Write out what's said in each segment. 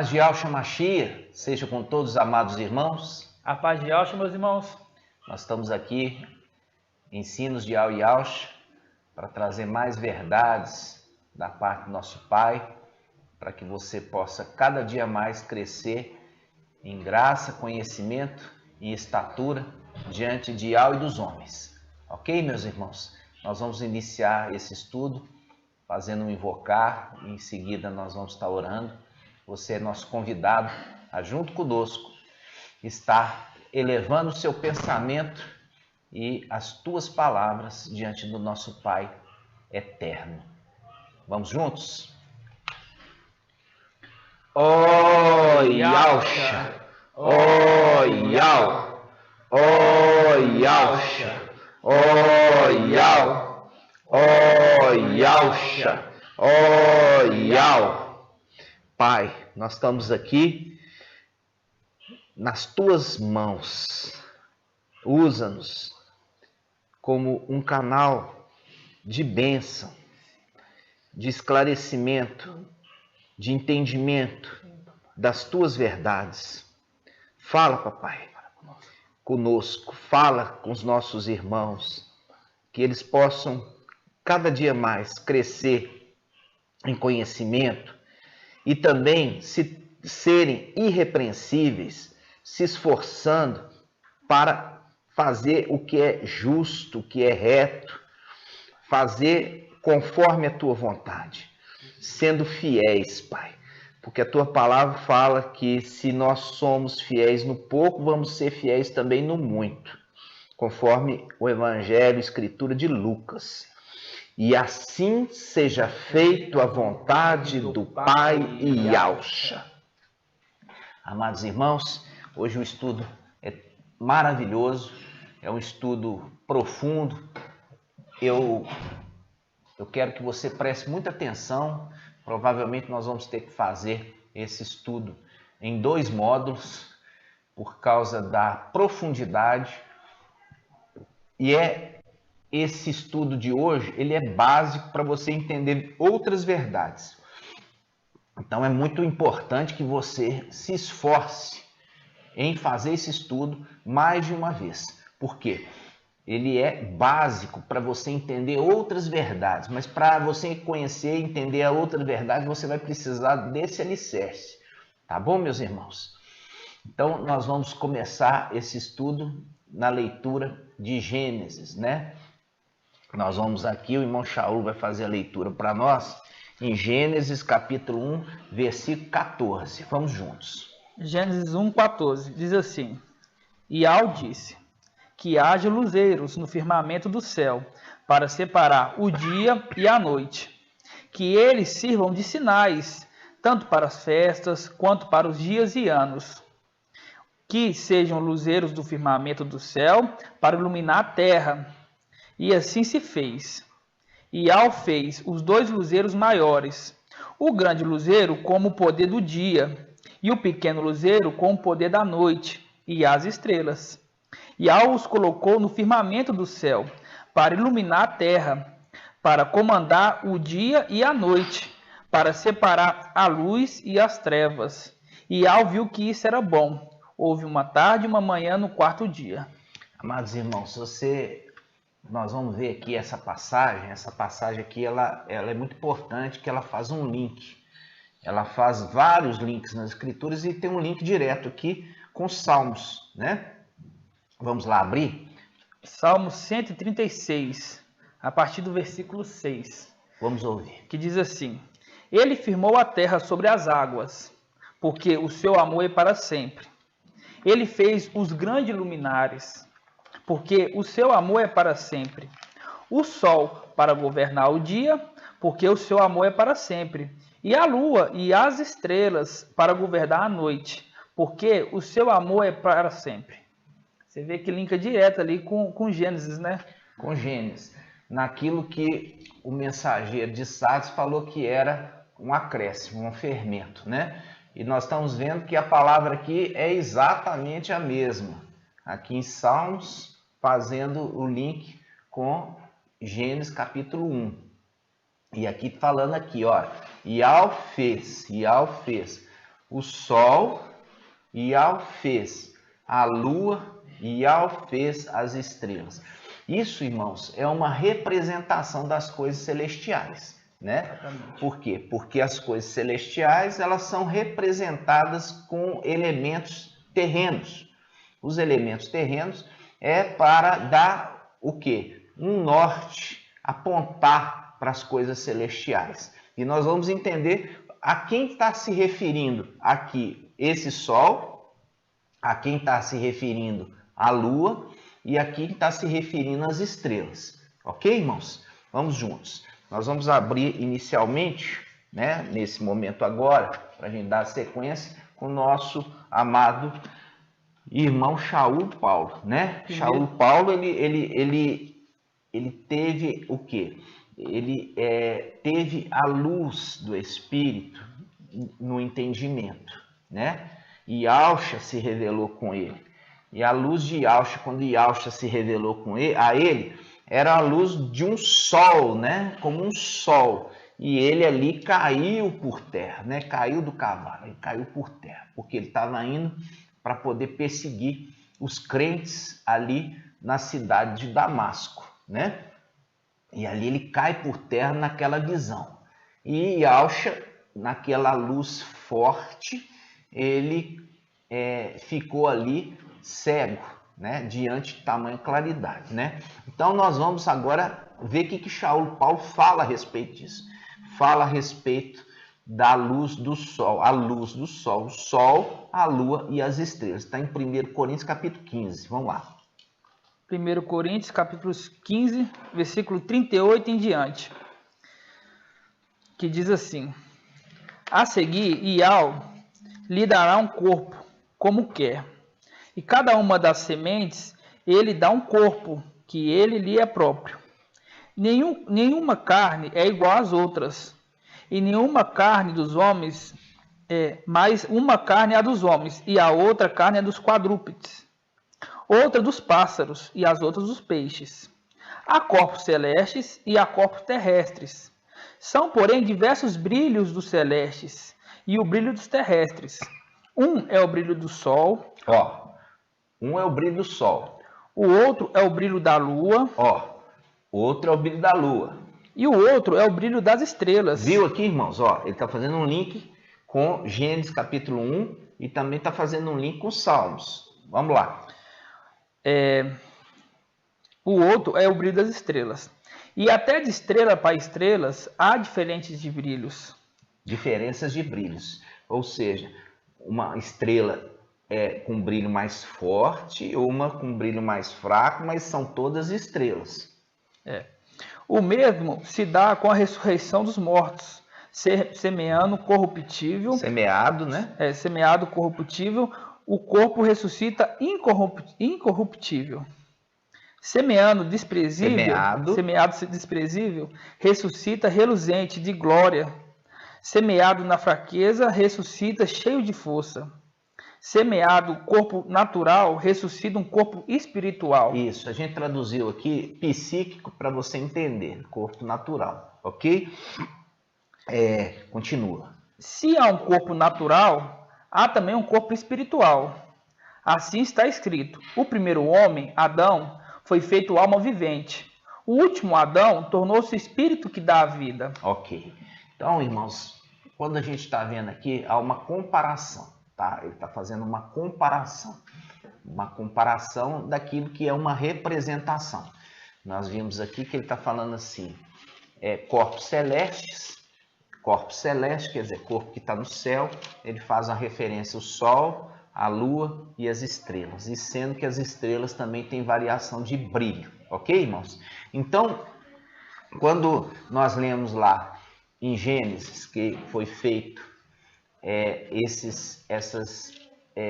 paz de Yahshua Mashiach seja com todos os amados irmãos. A paz de Yahshua, meus irmãos. Nós estamos aqui, ensinos de Yahshua, para trazer mais verdades da parte do nosso Pai, para que você possa cada dia mais crescer em graça, conhecimento e estatura diante de Yahweh e dos homens. Ok, meus irmãos? Nós vamos iniciar esse estudo fazendo um invocar e em seguida nós vamos estar orando. Você é nosso convidado a, junto conosco, estar elevando o seu pensamento e as tuas palavras diante do nosso Pai eterno. Vamos juntos? Oh, Yahshua! Oh, Yahweh! Oh, Yahshua! Oh, Yahweh! Oh, Yahshua! Oh, Yahweh! Pai, nós estamos aqui nas tuas mãos. Usa-nos como um canal de bênção, de esclarecimento, de entendimento das tuas verdades. Fala, papai, conosco, fala com os nossos irmãos, que eles possam cada dia mais crescer em conhecimento e também serem irrepreensíveis, se esforçando para fazer o que é justo, o que é reto, fazer conforme a tua vontade, sendo fiéis, Pai. Porque a tua palavra fala que se nós somos fiéis no pouco, vamos ser fiéis também no muito, conforme o Evangelho, Escritura de Lucas. E assim seja feito a vontade do Pai e Yahshua. Amados irmãos, hoje o estudo é maravilhoso, é um estudo profundo. Eu quero que você preste muita atenção. Provavelmente nós vamos ter que fazer esse estudo em 2 módulos, por causa da profundidade. E esse estudo de hoje, ele é básico para você entender outras verdades. Então é muito importante que você se esforce em fazer esse estudo mais de uma vez. Por quê? Ele é básico para você entender outras verdades, mas para você conhecer e entender a outra verdade, você vai precisar desse alicerce. Tá bom, meus irmãos? Então nós vamos começar esse estudo na leitura de Gênesis, né? Nós vamos aqui, o irmão Shaul vai fazer a leitura para nós, em Gênesis capítulo 1, versículo 14. Vamos juntos. Gênesis 1:14 diz assim: Yahweh disse: que haja luzeiros no firmamento do céu, para separar o dia e a noite, que eles sirvam de sinais, tanto para as festas, quanto para os dias e anos. Que sejam luzeiros do firmamento do céu, para iluminar a terra. E assim se fez. E Yahweh fez os 2 luzeiros maiores, o grande luzeiro como o poder do dia, e o pequeno luzeiro com o poder da noite, e as estrelas. Yahweh os colocou no firmamento do céu, para iluminar a terra, para comandar o dia e a noite, para separar a luz e as trevas. E Yahweh viu que isso era bom. Houve uma tarde e uma manhã no 4º dia. Amados irmãos, nós vamos ver aqui essa passagem aqui, ela é muito importante, que ela faz um link. Ela faz vários links nas escrituras e tem um link direto aqui com os Salmos, né? Vamos lá abrir? Salmo 136, a partir do versículo 6. Vamos ouvir. Que diz assim: Ele firmou a terra sobre as águas, porque o seu amor é para sempre. Ele fez os grandes luminares, porque o seu amor é para sempre. O sol para governar o dia, porque o seu amor é para sempre. E a lua e as estrelas para governar a noite, porque o seu amor é para sempre. Você vê que linka direto ali com Gênesis, né? Com Gênesis. Naquilo que o mensageiro de Sardes falou que era um acréscimo, um fermento, né? E nós estamos vendo que a palavra aqui é exatamente a mesma. Aqui em Salmos, fazendo o link com Gênesis capítulo 1. E aqui falando aqui, ó, Yahweh fez. o sol e Yahweh fez a lua e Yahweh fez as estrelas. Isso, irmãos, é uma representação das coisas celestiais, né? Exatamente. Por quê? Porque as coisas celestiais, elas são representadas com elementos terrenos. Os elementos terrenos é para dar o quê? Um norte, apontar para as coisas celestiais. E nós vamos entender a quem está se referindo aqui esse sol, a quem está se referindo a lua e a quem está se referindo às estrelas. Ok, irmãos? Vamos juntos. Nós vamos abrir inicialmente, né, nesse momento agora, para a gente dar sequência, com o nosso amado irmão Shaul Paulo, né? Shaul Paulo, ele teve o quê? Ele teve a luz do Espírito no entendimento, né? E Yahshua se revelou com ele. E a luz de Yahshua, quando Yahshua se revelou com ele, a ele, era a luz de um sol, né? Como um sol. E ele ali caiu por terra, né? Caiu do cavalo, ele caiu por terra, porque ele estava indo para poder perseguir os crentes ali na cidade de Damasco, né? E ali ele cai por terra naquela visão. E Yahshua, naquela luz forte, ele ficou ali cego, né? Diante de tamanha claridade, né? Então nós vamos agora ver o que Shaul Paulo fala a respeito disso. Fala a respeito da luz do sol, a luz do sol, o sol, a lua e as estrelas. Está em 1 Coríntios capítulo 15. Vamos lá. 1 Coríntios capítulo 15, versículo 38 em diante. Que diz assim: a seguir, Yahweh lhe dará um corpo, como quer. E cada uma das sementes, ele dá um corpo, que ele lhe é próprio. Nenhuma carne é igual às outras, e nenhuma carne dos homens mas uma carne é a dos homens, e a outra carne é dos quadrúpedes. Outra dos pássaros, e as outras dos peixes. Há corpos celestes e há corpos terrestres. São, porém, diversos brilhos dos celestes e o brilho dos terrestres. Um é o brilho do sol. Um é o brilho do sol. O outro é o brilho da lua. Outro é o brilho da lua. E o outro é o brilho das estrelas. Viu aqui, irmãos? Ele está fazendo um link com Gênesis capítulo 1 e também está fazendo um link com Salmos. Vamos lá. O outro é o brilho das estrelas. E até de estrela para estrelas há diferentes de brilhos. Diferenças de brilhos. Ou seja, uma estrela com um brilho mais forte ou uma com um brilho mais fraco, mas são todas estrelas. O mesmo se dá com a ressurreição dos mortos, semeando corruptível. Semeado, né? Semeado corruptível, o corpo ressuscita incorruptível. Semeado desprezível, ressuscita reluzente de glória. Semeado na fraqueza, ressuscita cheio de força. Semeado corpo natural, ressuscita um corpo espiritual. Isso, a gente traduziu aqui psíquico para você entender, corpo natural, ok? Continua. Se há um corpo natural, há também um corpo espiritual. Assim está escrito: o primeiro homem, Adão, foi feito alma vivente. O último Adão tornou-se espírito que dá a vida. Ok. Então, irmãos, quando a gente está vendo aqui, há uma comparação. Tá? Ele está fazendo uma comparação daquilo que é uma representação. Nós vimos aqui que ele está falando assim, corpos celestes, quer dizer, corpo que está no céu, ele faz a referência ao sol, a lua e as estrelas, e sendo que as estrelas também têm variação de brilho, ok, irmãos? Então, quando nós lemos lá em Gênesis que foi feito essas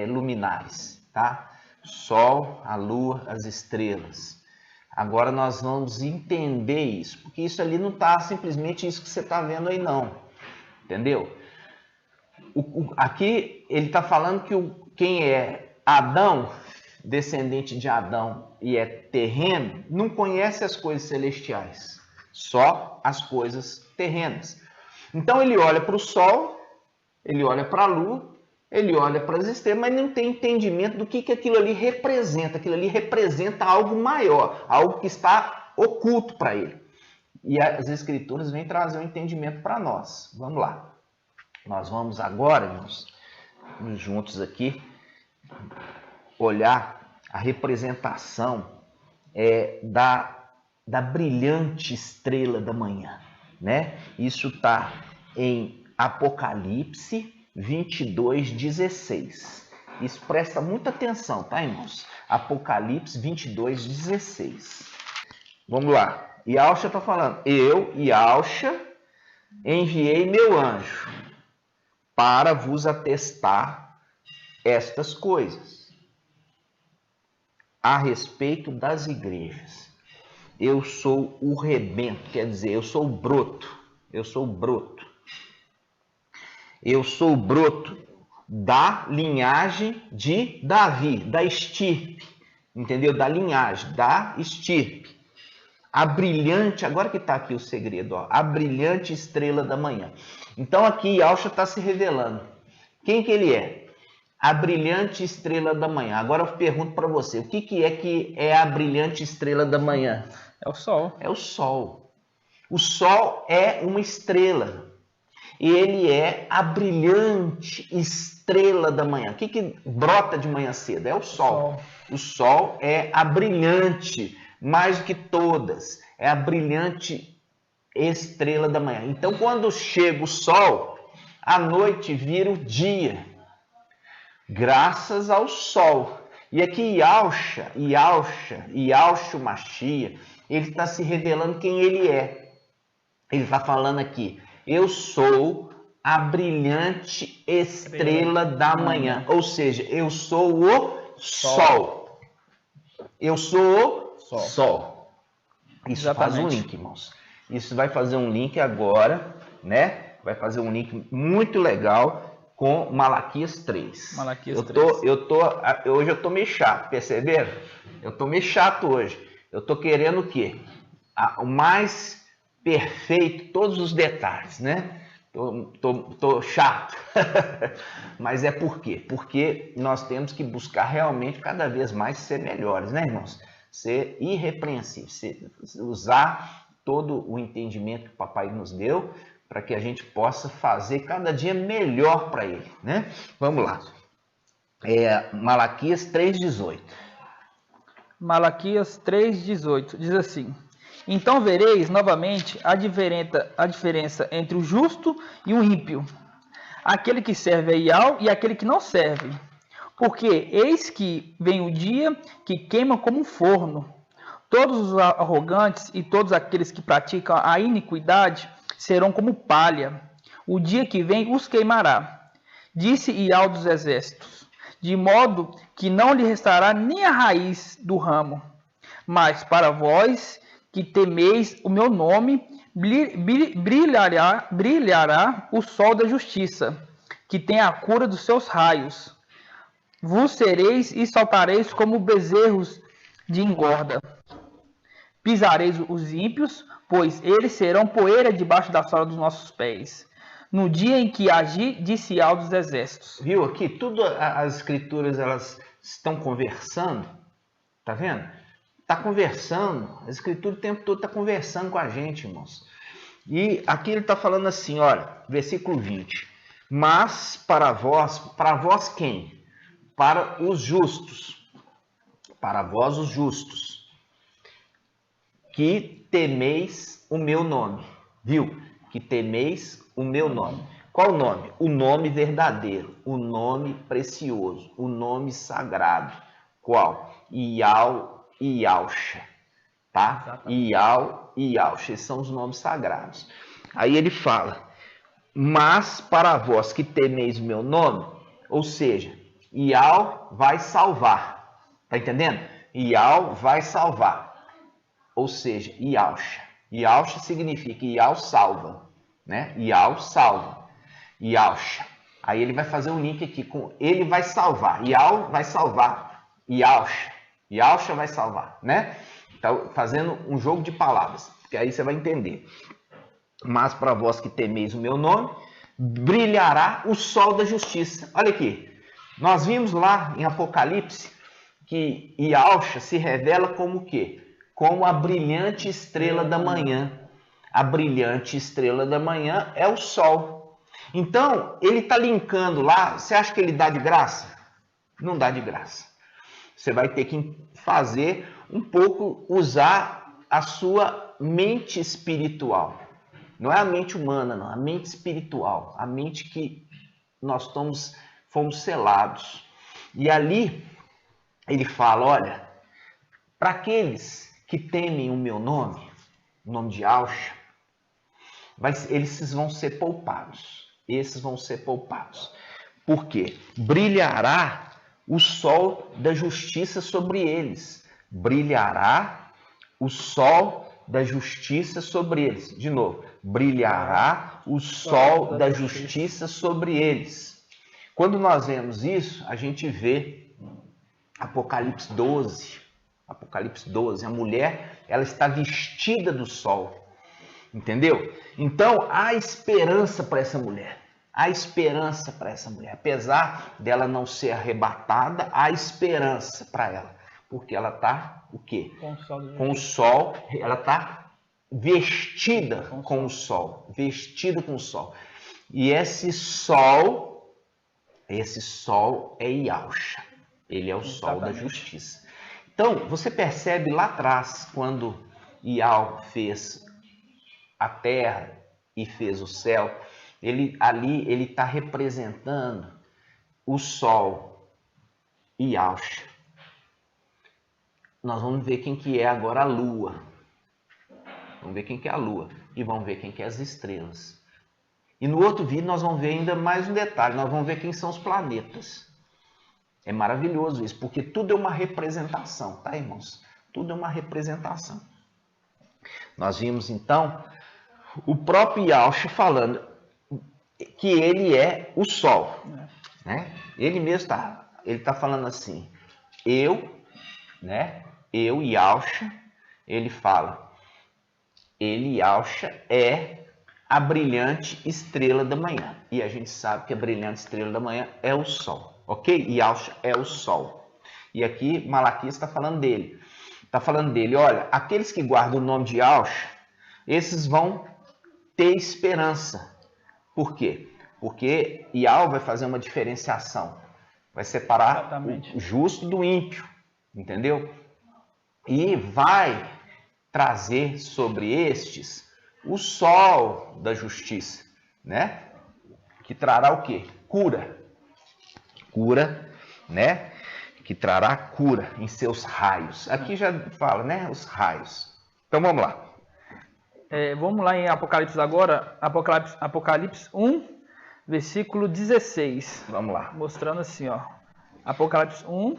luminares, tá? Sol, a lua, as estrelas. Agora nós vamos entender isso, porque isso ali não está simplesmente isso que você está vendo aí não, entendeu? Aqui ele está falando que quem é Adão, descendente de Adão e é terreno, não conhece as coisas celestiais, só as coisas terrenas. Então ele olha para o sol, ele olha para a lua Ele olha para as estrelas, mas não tem entendimento do que aquilo ali representa. Aquilo ali representa algo maior, algo que está oculto para ele. E as Escrituras vêm trazer um entendimento para nós. Vamos lá. Nós vamos agora, irmãos, juntos aqui, olhar a representação da brilhante estrela da manhã, né? Isso está em Apocalipse 22:16. Isso presta muita atenção, tá, irmãos? Apocalipse 22:16. Vamos lá. Yahshua está falando: eu, Yahshua, enviei meu anjo para vos atestar estas coisas a respeito das igrejas. Eu sou o rebento, quer dizer, eu sou o broto. Eu sou o broto. Eu sou o broto da linhagem de Davi, da estirpe. Entendeu? Da linhagem, da estirpe. A brilhante, agora que está aqui o segredo, ó, a brilhante estrela da manhã. Então aqui Yahshua está se revelando. Quem que ele é? A brilhante estrela da manhã. Agora eu pergunto para você, o que é a brilhante estrela da manhã? É o sol. É o sol. O sol é uma estrela. E ele é a brilhante estrela da manhã. O que brota de manhã cedo? É o sol. O sol é a brilhante, mais do que todas. É a brilhante estrela da manhã. Então, quando chega o sol, a noite vira o dia. Graças ao sol. E aqui Yahshua Mashiach, ele está se revelando quem ele é. Ele está falando aqui: eu sou a brilhante estrela da manhã. Ou seja, eu sou o sol. Eu sou o sol. Isso Exatamente. Faz um link, irmãos. Isso vai fazer um link agora, né? Vai fazer um link muito legal com Malaquias 3. Malaquias 3. Hoje eu tô meio chato, perceberam? Eu tô meio chato hoje. Eu tô querendo o quê? O mais perfeito, todos os detalhes, né? Tô chato. Mas é por quê? Porque nós temos que buscar realmente cada vez mais ser melhores, né, irmãos? Ser irrepreensível, usar todo o entendimento que o papai nos deu para que a gente possa fazer cada dia melhor para ele, né? Vamos lá. Malaquias 3:18. Malaquias 3:18 diz assim: então vereis novamente a diferença entre o justo e o ímpio, aquele que serve a Iau e aquele que não serve. Porque eis que vem o dia que queima como um forno. Todos os arrogantes e todos aqueles que praticam a iniquidade serão como palha. O dia que vem os queimará. Disse Iau dos exércitos, de modo que não lhe restará nem a raiz do ramo. Mas para vós que temeis o meu nome, brilhará o sol da justiça, que tem a cura dos seus raios. Vos sereis e saltareis como bezerros de engorda. Pisareis os ímpios, pois eles serão poeira debaixo da sola dos nossos pés. No dia em que agi, disse Yahweh dos exércitos. Viu aqui? Tudo as escrituras elas estão conversando. Tá vendo? Está conversando. A escritura o tempo todo está conversando com a gente, irmãos. E aqui ele está falando assim, olha, versículo 20. Mas para vós quem? Para os justos. Para vós os justos. Que temeis o meu nome. Viu? Que temeis o meu nome. Qual o nome? O nome verdadeiro, o nome precioso, o nome sagrado. Qual? Iau e Yahshua, tá? Iau e Yahshua, esses são os nomes sagrados. Aí ele fala, mas para vós que temeis o meu nome, ou seja, Iau vai salvar, tá entendendo? Iau vai salvar, ou seja, Yahshua. Yahshua significa Iau salva, né? Iau salva, Yahshua. Aí ele vai fazer um link aqui com ele vai salvar, Iau vai salvar, Yahshua. Yahshua vai salvar, né? Então, fazendo um jogo de palavras, que aí você vai entender. Mas para vós que temeis o meu nome, brilhará o sol da justiça. Olha aqui, nós vimos lá em Apocalipse que Yahshua se revela como o quê? Como a brilhante estrela da manhã. A brilhante estrela da manhã é o sol. Então, ele está linkando lá. Você acha que ele dá de graça? Não dá de graça. Você vai ter que fazer um pouco, usar a sua mente espiritual. Não é a mente humana, não. A mente espiritual. A mente que nós fomos selados. E ali, ele fala, olha, para aqueles que temem o meu nome, o nome de Yahshua, eles vão ser poupados. Esses vão ser poupados. Por quê? Brilhará o sol da justiça sobre eles. Brilhará o sol da justiça sobre eles. De novo, brilhará o sol da justiça sobre eles. Quando nós vemos isso, a gente vê Apocalipse 12. Apocalipse 12, a mulher, ela está vestida do sol. Entendeu? Então, há esperança para essa mulher. Há esperança para essa mulher. Apesar dela não ser arrebatada, há esperança para ela. Porque ela está o quê? Com o sol. Ela está vestida com o sol. Vestida com o sol. E esse sol é Yahshua. Ele é o sol da justiça. Então, você percebe lá atrás, quando Yahweh fez a terra e fez o céu, ele está representando o sol e Yahshua. Nós vamos ver quem que é agora a lua. Vamos ver quem que é a lua. E vamos ver quem que é as estrelas. E no outro vídeo nós vamos ver ainda mais um detalhe. Nós vamos ver quem são os planetas. É maravilhoso isso, porque tudo é uma representação, tá, irmãos? Tudo é uma representação. Nós vimos, então, o próprio Yahshua falando que ele é o sol. Né? Ele mesmo está falando assim, eu, Yahshua, ele fala, Yahshua, é a brilhante estrela da manhã. E a gente sabe que a brilhante estrela da manhã é o sol. Ok? Yahshua é o sol. E aqui Malaquias está falando dele. Está falando dele, olha, aqueles que guardam o nome de Yahshua, esses vão ter esperança. Por quê? Porque Yahweh vai fazer uma diferenciação. Vai separar o justo do ímpio. Entendeu? E vai trazer sobre estes o sol da justiça. Né? Que trará o quê? Cura. Cura, né? Que trará cura em seus raios. Aqui já fala, né? Os raios. Então vamos lá. Vamos lá em Apocalipse agora. Apocalipse 1, versículo 16. Vamos lá. Mostrando assim, ó. Apocalipse 1,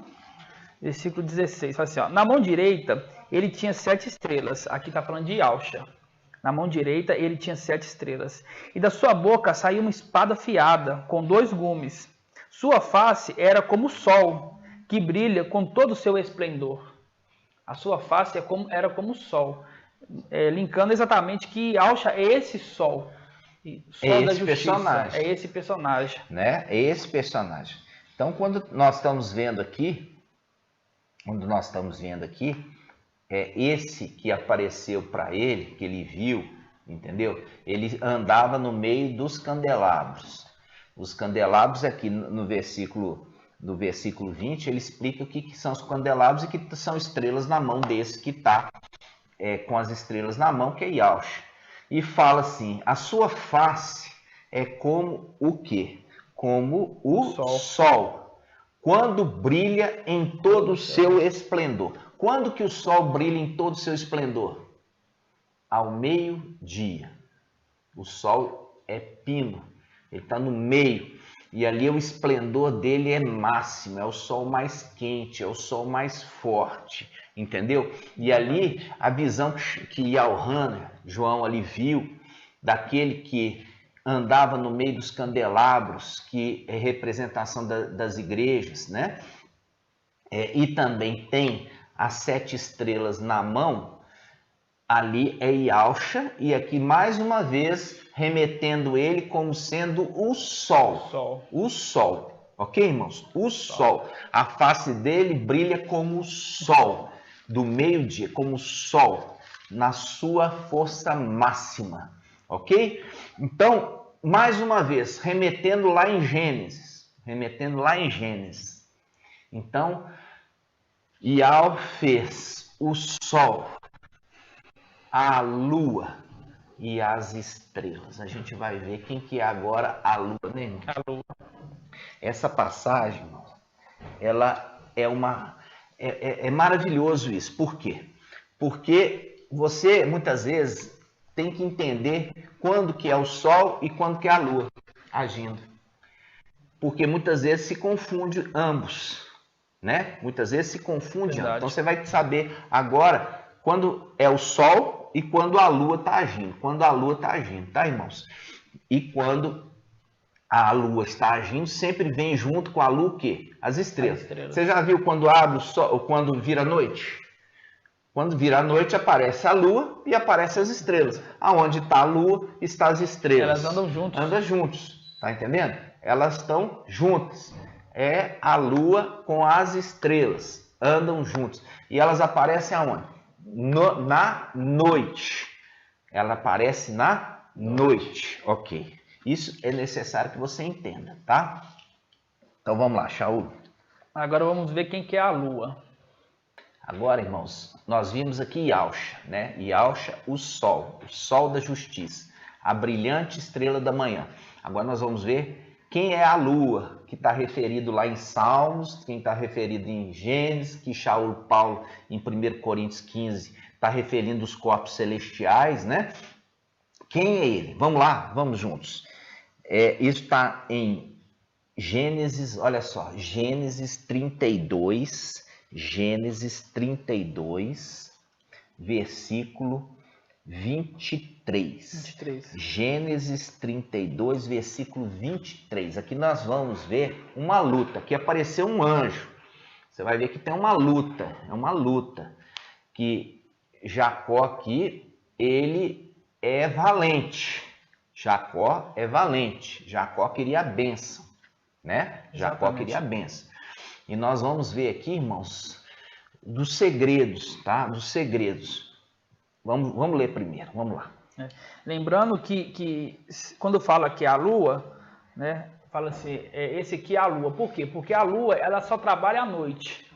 versículo 16. Fala assim, ó. Na mão direita ele tinha 7 estrelas. Aqui está falando de Yahshua. Na mão direita ele tinha 7 estrelas. E da sua boca saía uma espada afiada, com 2 gumes. Sua face era como o sol, que brilha com todo o seu esplendor. A sua face era como o sol. Linkando exatamente que Yahshua é esse sol. Sol da justiça. Personagem. É esse personagem. Né? É esse personagem. Então, quando nós estamos vendo aqui, é esse que apareceu para ele, que ele viu, entendeu? Ele andava no meio dos candelabros. Os candelabros aqui no versículo 20, ele explica o que são os candelabros e que são estrelas na mão desse que está com as estrelas na mão, que é Yahshua. E fala assim, a sua face é como o quê? Como o sol, quando brilha em todo o seu esplendor. Quando que o sol brilha em todo o seu esplendor? Ao meio-dia. O sol é pino, ele está no meio. E ali o esplendor dele é máximo, é o sol mais quente, é o sol mais forte, entendeu? E ali a visão que Yohanan, João ali viu, daquele que andava no meio dos candelabros, que é representação das igrejas, né? E também tem as 7 estrelas na mão. Ali é Yalcha, e aqui mais uma vez remetendo ele como sendo o sol. O sol. Ok, irmãos? O sol. A face dele brilha como o sol do meio-dia, como o sol, na sua força máxima. Ok? Então, mais uma vez, remetendo lá em Gênesis. Então, Yahweh fez o sol, a lua e as estrelas. A gente vai ver quem que é agora a lua, né, irmão? A lua. Essa passagem, irmão, ela é maravilhoso isso. Por quê? Porque você, muitas vezes, tem que entender quando que é o sol e quando que é a lua agindo. Porque muitas vezes se confunde ambos, né? Muitas vezes se confunde. Verdade. Então você vai saber agora quando é o sol e quando a lua está agindo. Quando a lua está agindo, tá, irmãos? E quando a lua está agindo, sempre vem junto com a lua o quê? As estrelas. Você já viu quando abre o sol, quando vira noite? Quando vira a noite, aparece a lua e aparecem as estrelas. Aonde está a lua, está as estrelas. Elas andam juntos. Andam juntos, tá entendendo? Elas estão juntas. É a lua com as estrelas. Andam juntos. E elas aparecem aonde? Na noite. Ela aparece na noite. Ok. Isso é necessário que você entenda, tá? Então vamos lá, Shaul. Agora vamos ver quem que é a lua. Agora, irmãos, nós vimos aqui Yalcha, né? Yalcha, o sol da justiça, a brilhante estrela da manhã. Agora nós vamos ver quem é a lua, que está referido lá em Salmos, quem está referido em Gênesis, que Shaul Paulo em 1 Coríntios 15 está referindo os corpos celestiais, né? Quem é ele? Vamos lá, vamos juntos. Isso está em Gênesis, olha só, Gênesis 32, versículo 23. Gênesis 32, versículo 23. Aqui nós vamos ver uma luta. Aqui apareceu um anjo. Você vai ver que tem uma luta. É uma luta. Que Jacó aqui, ele é valente. Jacó é valente. Jacó queria a bênção, né? Jacó queria a bênção. E nós vamos ver aqui, irmãos, dos segredos, tá? Dos segredos. Vamos ler primeiro, vamos lá. Lembrando que quando fala que é a lua, né? Fala assim, esse aqui é a lua. Por quê? Porque a lua, ela só trabalha à noite.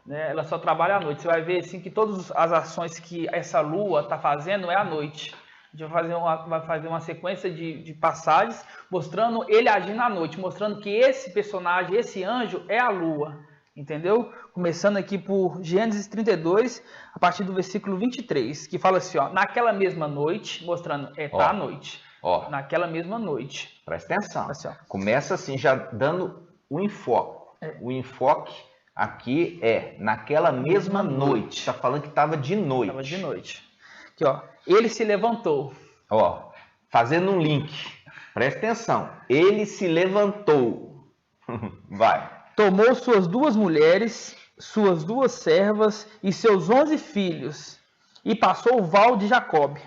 Né? Ela só trabalha à noite. Você vai ver assim que todas as ações que essa lua está fazendo é à noite. A gente vai fazer uma sequência de passagens mostrando ele agindo à noite, mostrando que esse personagem, esse anjo, é a lua. Entendeu? Começando aqui por Gênesis 32, a partir do versículo 23, que fala assim, ó, naquela mesma noite, mostrando, tá à noite. Naquela mesma noite. Presta atenção. Assim, começa assim, já dando o enfoque. O enfoque aqui é naquela mesma noite. Está falando que estava de noite. Estava de noite. Aqui, ó. Ele se levantou. Ó, fazendo um link. Presta atenção. Ele se levantou. Vai. Tomou suas 2 mulheres, suas 2 servas e seus 11 filhos, e passou o val de Jaboque.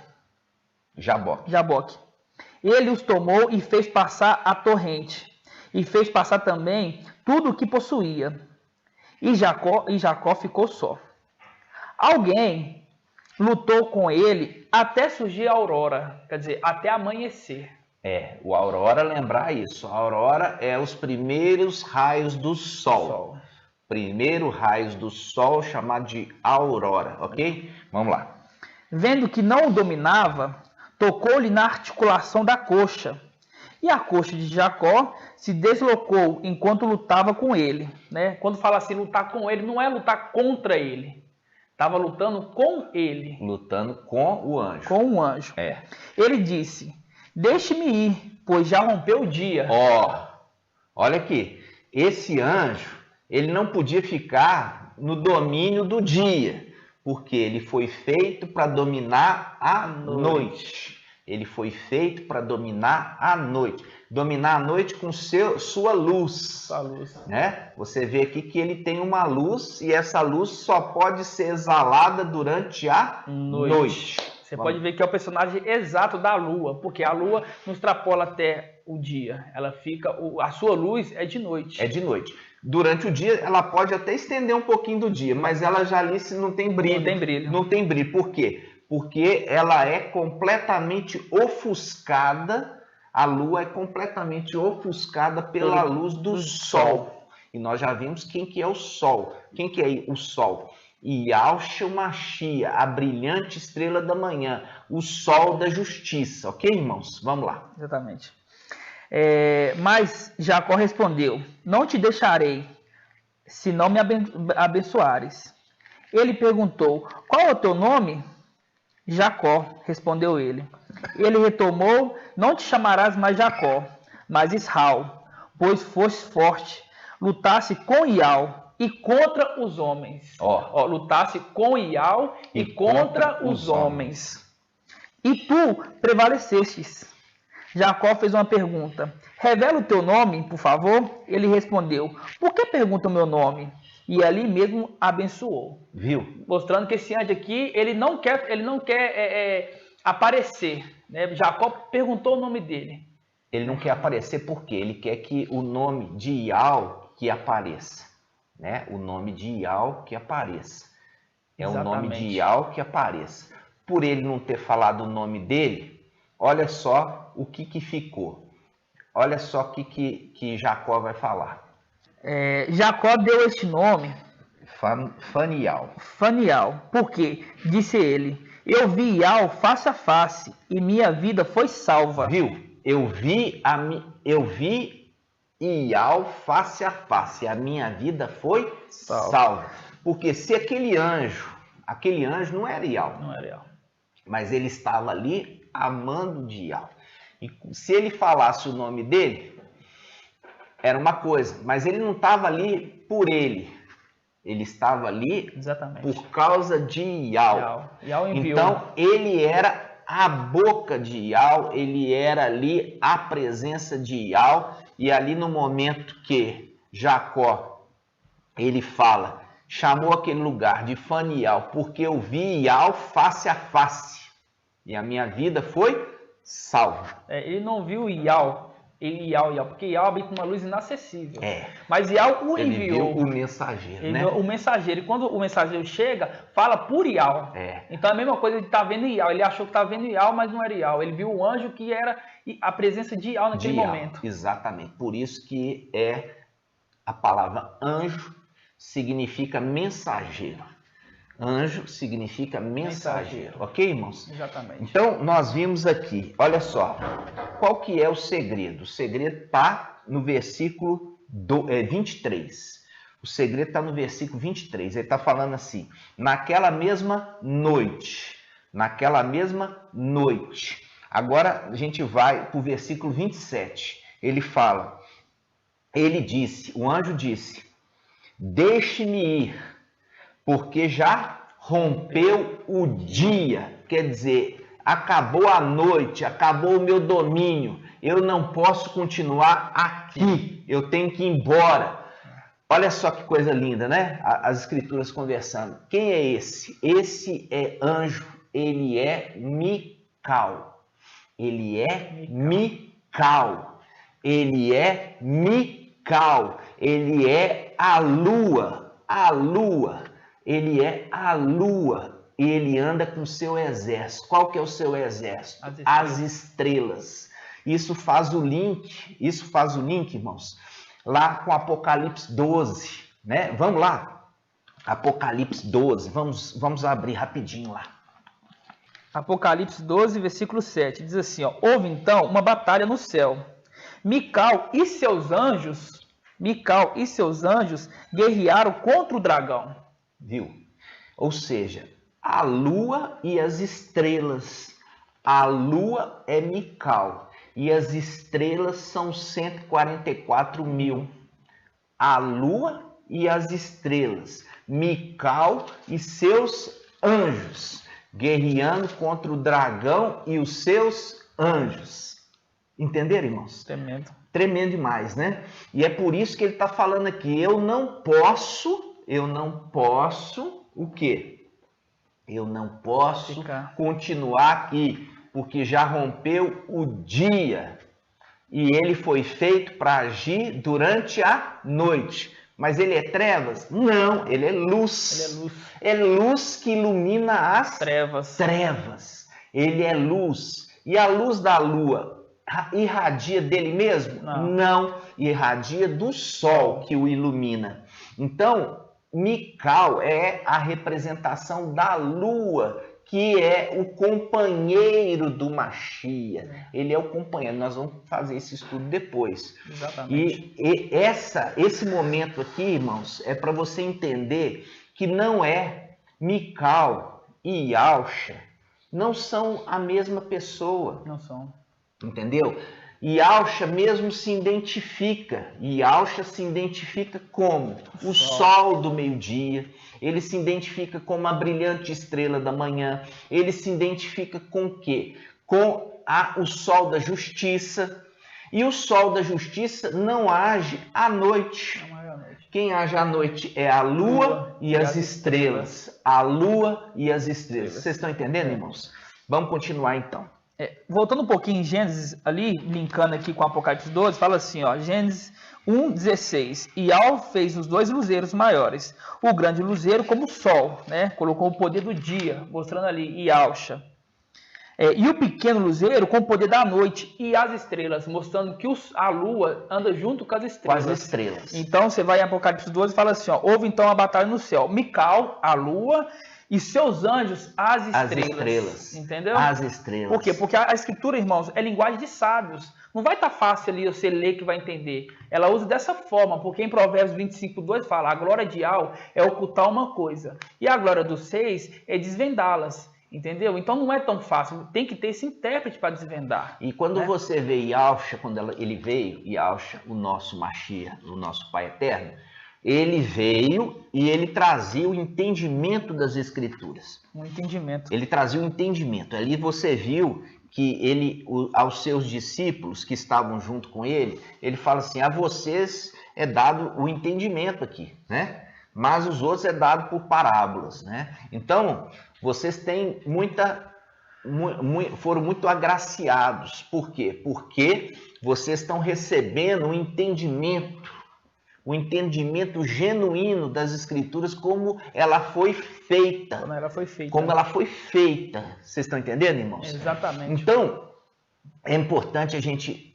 Ele os tomou e fez passar a torrente, e fez passar também tudo o que possuía. E Jacó ficou só. Alguém lutou com ele até surgir a aurora, quer dizer, até amanhecer. O aurora, lembrar isso. A aurora é os primeiros raios do sol. Primeiro raios do sol, chamado de aurora, ok? Vamos lá. Vendo que não o dominava, tocou-lhe na articulação da coxa. E a coxa de Jacó se deslocou enquanto lutava com ele. Né? Quando fala assim, lutar com ele, não é lutar contra ele. Estava lutando com ele. Lutando com o anjo. Com o anjo. Ele disse... Deixe-me ir, pois já rompeu o dia. Olha aqui. Esse anjo, ele não podia ficar no domínio do dia, porque ele foi feito para dominar a noite. Ele foi feito para dominar a noite. Dominar a noite com sua luz. Né? Você vê aqui que ele tem uma luz e essa luz só pode ser exalada durante a noite. Você pode ver que é o personagem exato da lua, porque a lua não extrapola até o dia. Ela fica, a sua luz é de noite. É de noite. Durante o dia, ela pode até estender um pouquinho do dia, mas ela já ali não tem brilho. Não tem brilho. Não tem brilho. Por quê? Porque ela é completamente ofuscada, a lua é completamente ofuscada pela luz do sol. E nós já vimos quem que é o sol. Quem que é o sol? Yahshua Mashiach, a brilhante estrela da manhã, o sol da justiça. Ok, irmãos? Vamos lá. Exatamente. Mas Jacó respondeu: não te deixarei, se não me abençoares. Ele perguntou: qual é o teu nome? Jacó, respondeu ele. Ele retomou: não te chamarás mais Jacó, mas Israel, pois foste forte, lutasse com Ial e contra os homens. Lutasse com Ial e contra os homens. E tu prevalecestes. Jacó fez uma pergunta: revela o teu nome, por favor? Ele respondeu: por que pergunta o meu nome? E ali mesmo abençoou. Viu? Mostrando que esse anjo aqui, ele não quer aparecer. Né? Jacó perguntou o nome dele. Ele não quer aparecer porque ele quer que o nome de Ial que apareça. Né? O nome de Ial que apareça. Exatamente. O nome de Ial que apareça. Por ele não ter falado o nome dele, olha só o que ficou. Olha só o que Jacó vai falar. Jacó deu este nome Fanial, porque, disse ele, eu vi Ial face a face e minha vida foi salva. Viu? Eu vi Ial face a face e a minha vida foi salva. Porque se aquele anjo não era Ial. Não era Ial. Mas ele estava ali amando de Ial. E se ele falasse o nome dele, era uma coisa, mas ele não estava ali por ele. Ele estava ali por causa de Ial. Ial enviou. Então, ele era a boca de Ial, ele era ali a presença de Ial. E ali no momento que Jacó, ele fala, chamou aquele lugar de Fanial, porque eu vi Ial face a face. E a minha vida foi salva. Ele não viu Ial, porque Ial habita uma luz inacessível. Mas Ial o enviou. Ele viu o mensageiro, né? O mensageiro. E quando o mensageiro chega, fala por Ial. Então a mesma coisa, ele está vendo Ial. Ele achou que estava vendo Ial, mas não era Ial. Ele viu o anjo que era a presença de Ial naquele momento. Exatamente. Por isso que a palavra anjo significa mensageiro. Anjo significa mensageiro. Ok, irmãos? Exatamente. Então, nós vimos aqui, olha só, qual que é o segredo? O segredo está no versículo 23. O segredo está no versículo 23. Ele está falando assim, naquela mesma noite. Agora, a gente vai para o versículo 27. Ele fala, o anjo disse, deixe-me ir, porque já rompeu o dia, quer dizer, acabou a noite, acabou o meu domínio, eu não posso continuar aqui, eu tenho que ir embora. Olha só que coisa linda, né? As escrituras conversando. Quem é esse? Esse é anjo, ele é Mical. Ele é Mical. Ele é Mical. Ele é a lua. Ele é a lua e ele anda com o seu exército. Qual que é o seu exército? As estrelas. Isso faz o link, irmãos, lá com Apocalipse 12, né? Vamos lá. Apocalipse 12, vamos abrir rapidinho lá. Apocalipse 12, versículo 7, diz assim, houve então uma batalha no céu. Mical e seus anjos guerrearam contra o dragão. Viu? Ou seja, a lua e as estrelas. A lua é Mical e as estrelas são 144 mil. A lua e as estrelas. Mical e seus anjos guerreando contra o dragão e os seus anjos. Entenderam, irmãos? Tremendo demais, né? E é por isso que ele está falando aqui, eu não posso o quê? Eu não posso continuar aqui, porque já rompeu o dia. E ele foi feito para agir durante a noite. Mas ele é trevas? Não, ele é luz. Ele é luz. É luz que ilumina as trevas. Ele é luz. E a luz da lua irradia dele mesmo? Não. Irradia do sol que o ilumina. Então, Mical é a representação da lua, que é o companheiro do Mashiach. Ele é o companheiro. Nós vamos fazer esse estudo depois. Exatamente. E esse momento aqui, irmãos, é para você entender que não é Mical e Yalcha, não são a mesma pessoa. Não são. Entendeu? Yalcha mesmo se identifica. Yalcha se identifica como o sol do meio-dia. Ele se identifica como a brilhante estrela da manhã. Ele se identifica com o quê? Com o sol da justiça. E o sol da justiça não age à noite. Quem age à noite é a lua e as estrelas. A lua e as estrelas. Vocês estão entendendo, irmãos? Vamos continuar então. Voltando um pouquinho em Gênesis, ali, linkando aqui com Apocalipse 12, fala assim, ó, Gênesis 1:16. Ial fez os 2 luzeiros maiores. O grande luzeiro como o sol, né? Colocou o poder do dia, mostrando ali Ialcha. E o pequeno luzeiro com o poder da noite e as estrelas, mostrando que a lua anda junto com as estrelas. Com as estrelas. Então, você vai em Apocalipse 12 e fala assim, ó, houve então a batalha no céu. Mical, a lua, e seus anjos, as estrelas. Entendeu? As estrelas. Por quê? Porque a escritura, irmãos, é linguagem de sábios. Não vai estar fácil ali você ler que vai entender. Ela usa dessa forma, porque em Provérbios 25:2 fala, a glória de Al é ocultar uma coisa, e a glória dos 6 é desvendá-las. Entendeu? Então não é tão fácil. Tem que ter esse intérprete para desvendar. E quando você vê Yalcha, quando ele veio, Yalcha, o nosso Mashiach, o nosso Pai Eterno, ele veio e ele trazia o entendimento das Escrituras. Um entendimento. Ele trazia o entendimento. Ali você viu que ele, aos seus discípulos que estavam junto com ele, ele fala assim, a vocês é dado o entendimento aqui, né? Mas os outros é dado por parábolas, né? Então, vocês têm foram muito agraciados. Por quê? Porque vocês estão recebendo o entendimento genuíno das Escrituras, como ela foi feita. Como ela foi feita. Como ela foi feita. Vocês estão entendendo, irmãos? Exatamente. Então, é importante a gente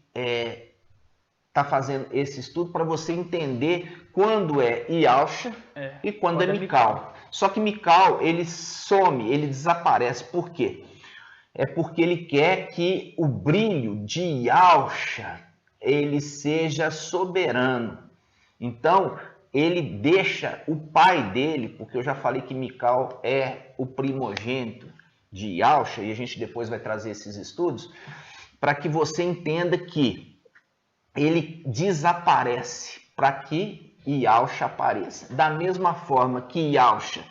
tá fazendo esse estudo para você entender quando é Yalcha e quando é Mical. Só que Mical, ele some, ele desaparece. Por quê? É porque ele quer que o brilho de Yalcha ele seja soberano. Então, ele deixa o pai dele, porque eu já falei que Mical é o primogênito de Yalcha, e a gente depois vai trazer esses estudos, para que você entenda que ele desaparece para que Yalcha apareça. Da mesma forma que Yalcha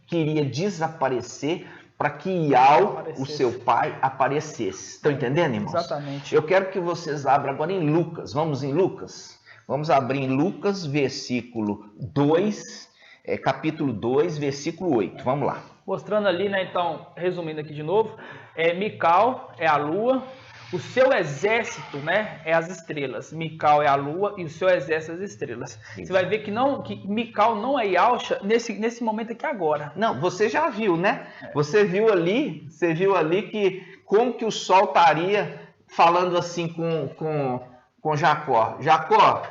queria desaparecer para que Ial, o seu pai, aparecesse. Estão entendendo, irmãos? Exatamente. Eu quero que vocês abram agora em Lucas. Vamos em Lucas? Vamos abrir em Lucas, versículo 2, capítulo 2, versículo 8. Vamos lá. Mostrando ali, né, então, resumindo aqui de novo, Mical é a lua, o seu exército, né, é as estrelas. Mical é a lua e o seu exército é as estrelas. Você vai ver que Mical não é Yalcha nesse momento aqui agora. Não, você já viu, né? Você viu ali que como que o sol estaria falando assim com Jacó. Jacó,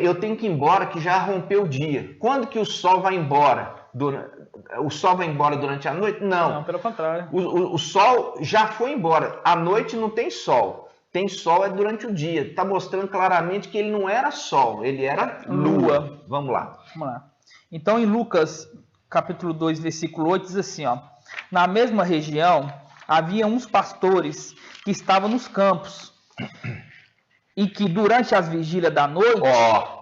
eu tenho que ir embora que já rompeu o dia. Quando que o sol vai embora? O sol vai embora durante a noite? Não. Não, pelo contrário. O sol já foi embora. À noite não tem sol. Tem sol durante o dia. Está mostrando claramente que ele não era sol, ele era lua. Vamos lá. Então, em Lucas, capítulo 2, versículo 8, diz assim, ó. Na mesma região, havia uns pastores que estavam nos campos e que durante as vigílias da noite...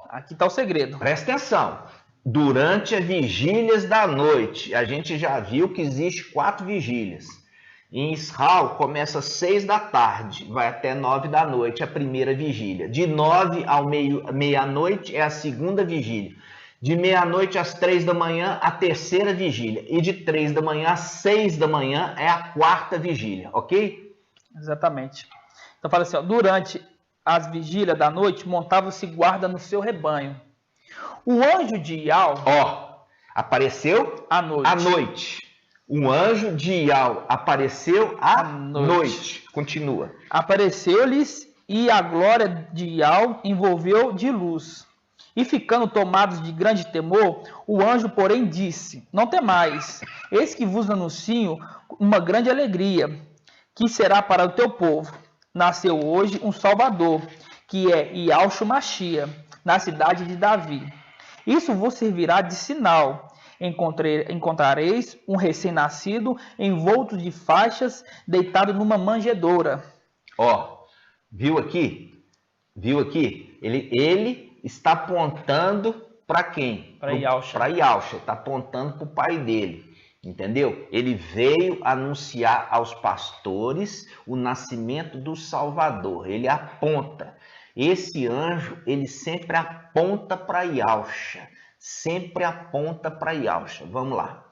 aqui está o segredo. Presta atenção. Durante as vigílias da noite, a gente já viu que existe 4 vigílias. Em Israel, começa às 6 da tarde, vai até 9 da noite, a primeira vigília. De 9 ao meia-noite é a segunda vigília. De meia-noite às 3 da manhã, a terceira vigília. E de 3 da manhã às 6 da manhã é a quarta vigília, ok? Exatamente. Então fala assim, ó, durante as vigílias da noite, montava-se guarda no seu rebanho. O anjo de Ial... Ó, apareceu à noite. À noite. O anjo de Ial apareceu à noite. Continua. Apareceu-lhes e a glória de Ial envolveu de luz. E ficando tomados de grande temor, o anjo, porém, disse: Não temais, eis que vos anuncio uma grande alegria, que será para o teu povo. Nasceu hoje um Salvador, que é Yahshua Machia, na cidade de Davi. Isso vos servirá de sinal. Encontrareis um recém-nascido envolto de faixas, deitado numa manjedoura. Ó, viu aqui? Viu aqui? Ele está apontando para quem? Para Yahshua. Para Yahshua. Está apontando para o pai dele. Entendeu? Ele veio anunciar aos pastores o nascimento do Salvador. Ele aponta. Esse anjo, ele sempre aponta para Yahshua. Sempre aponta para Yahshua. Vamos lá.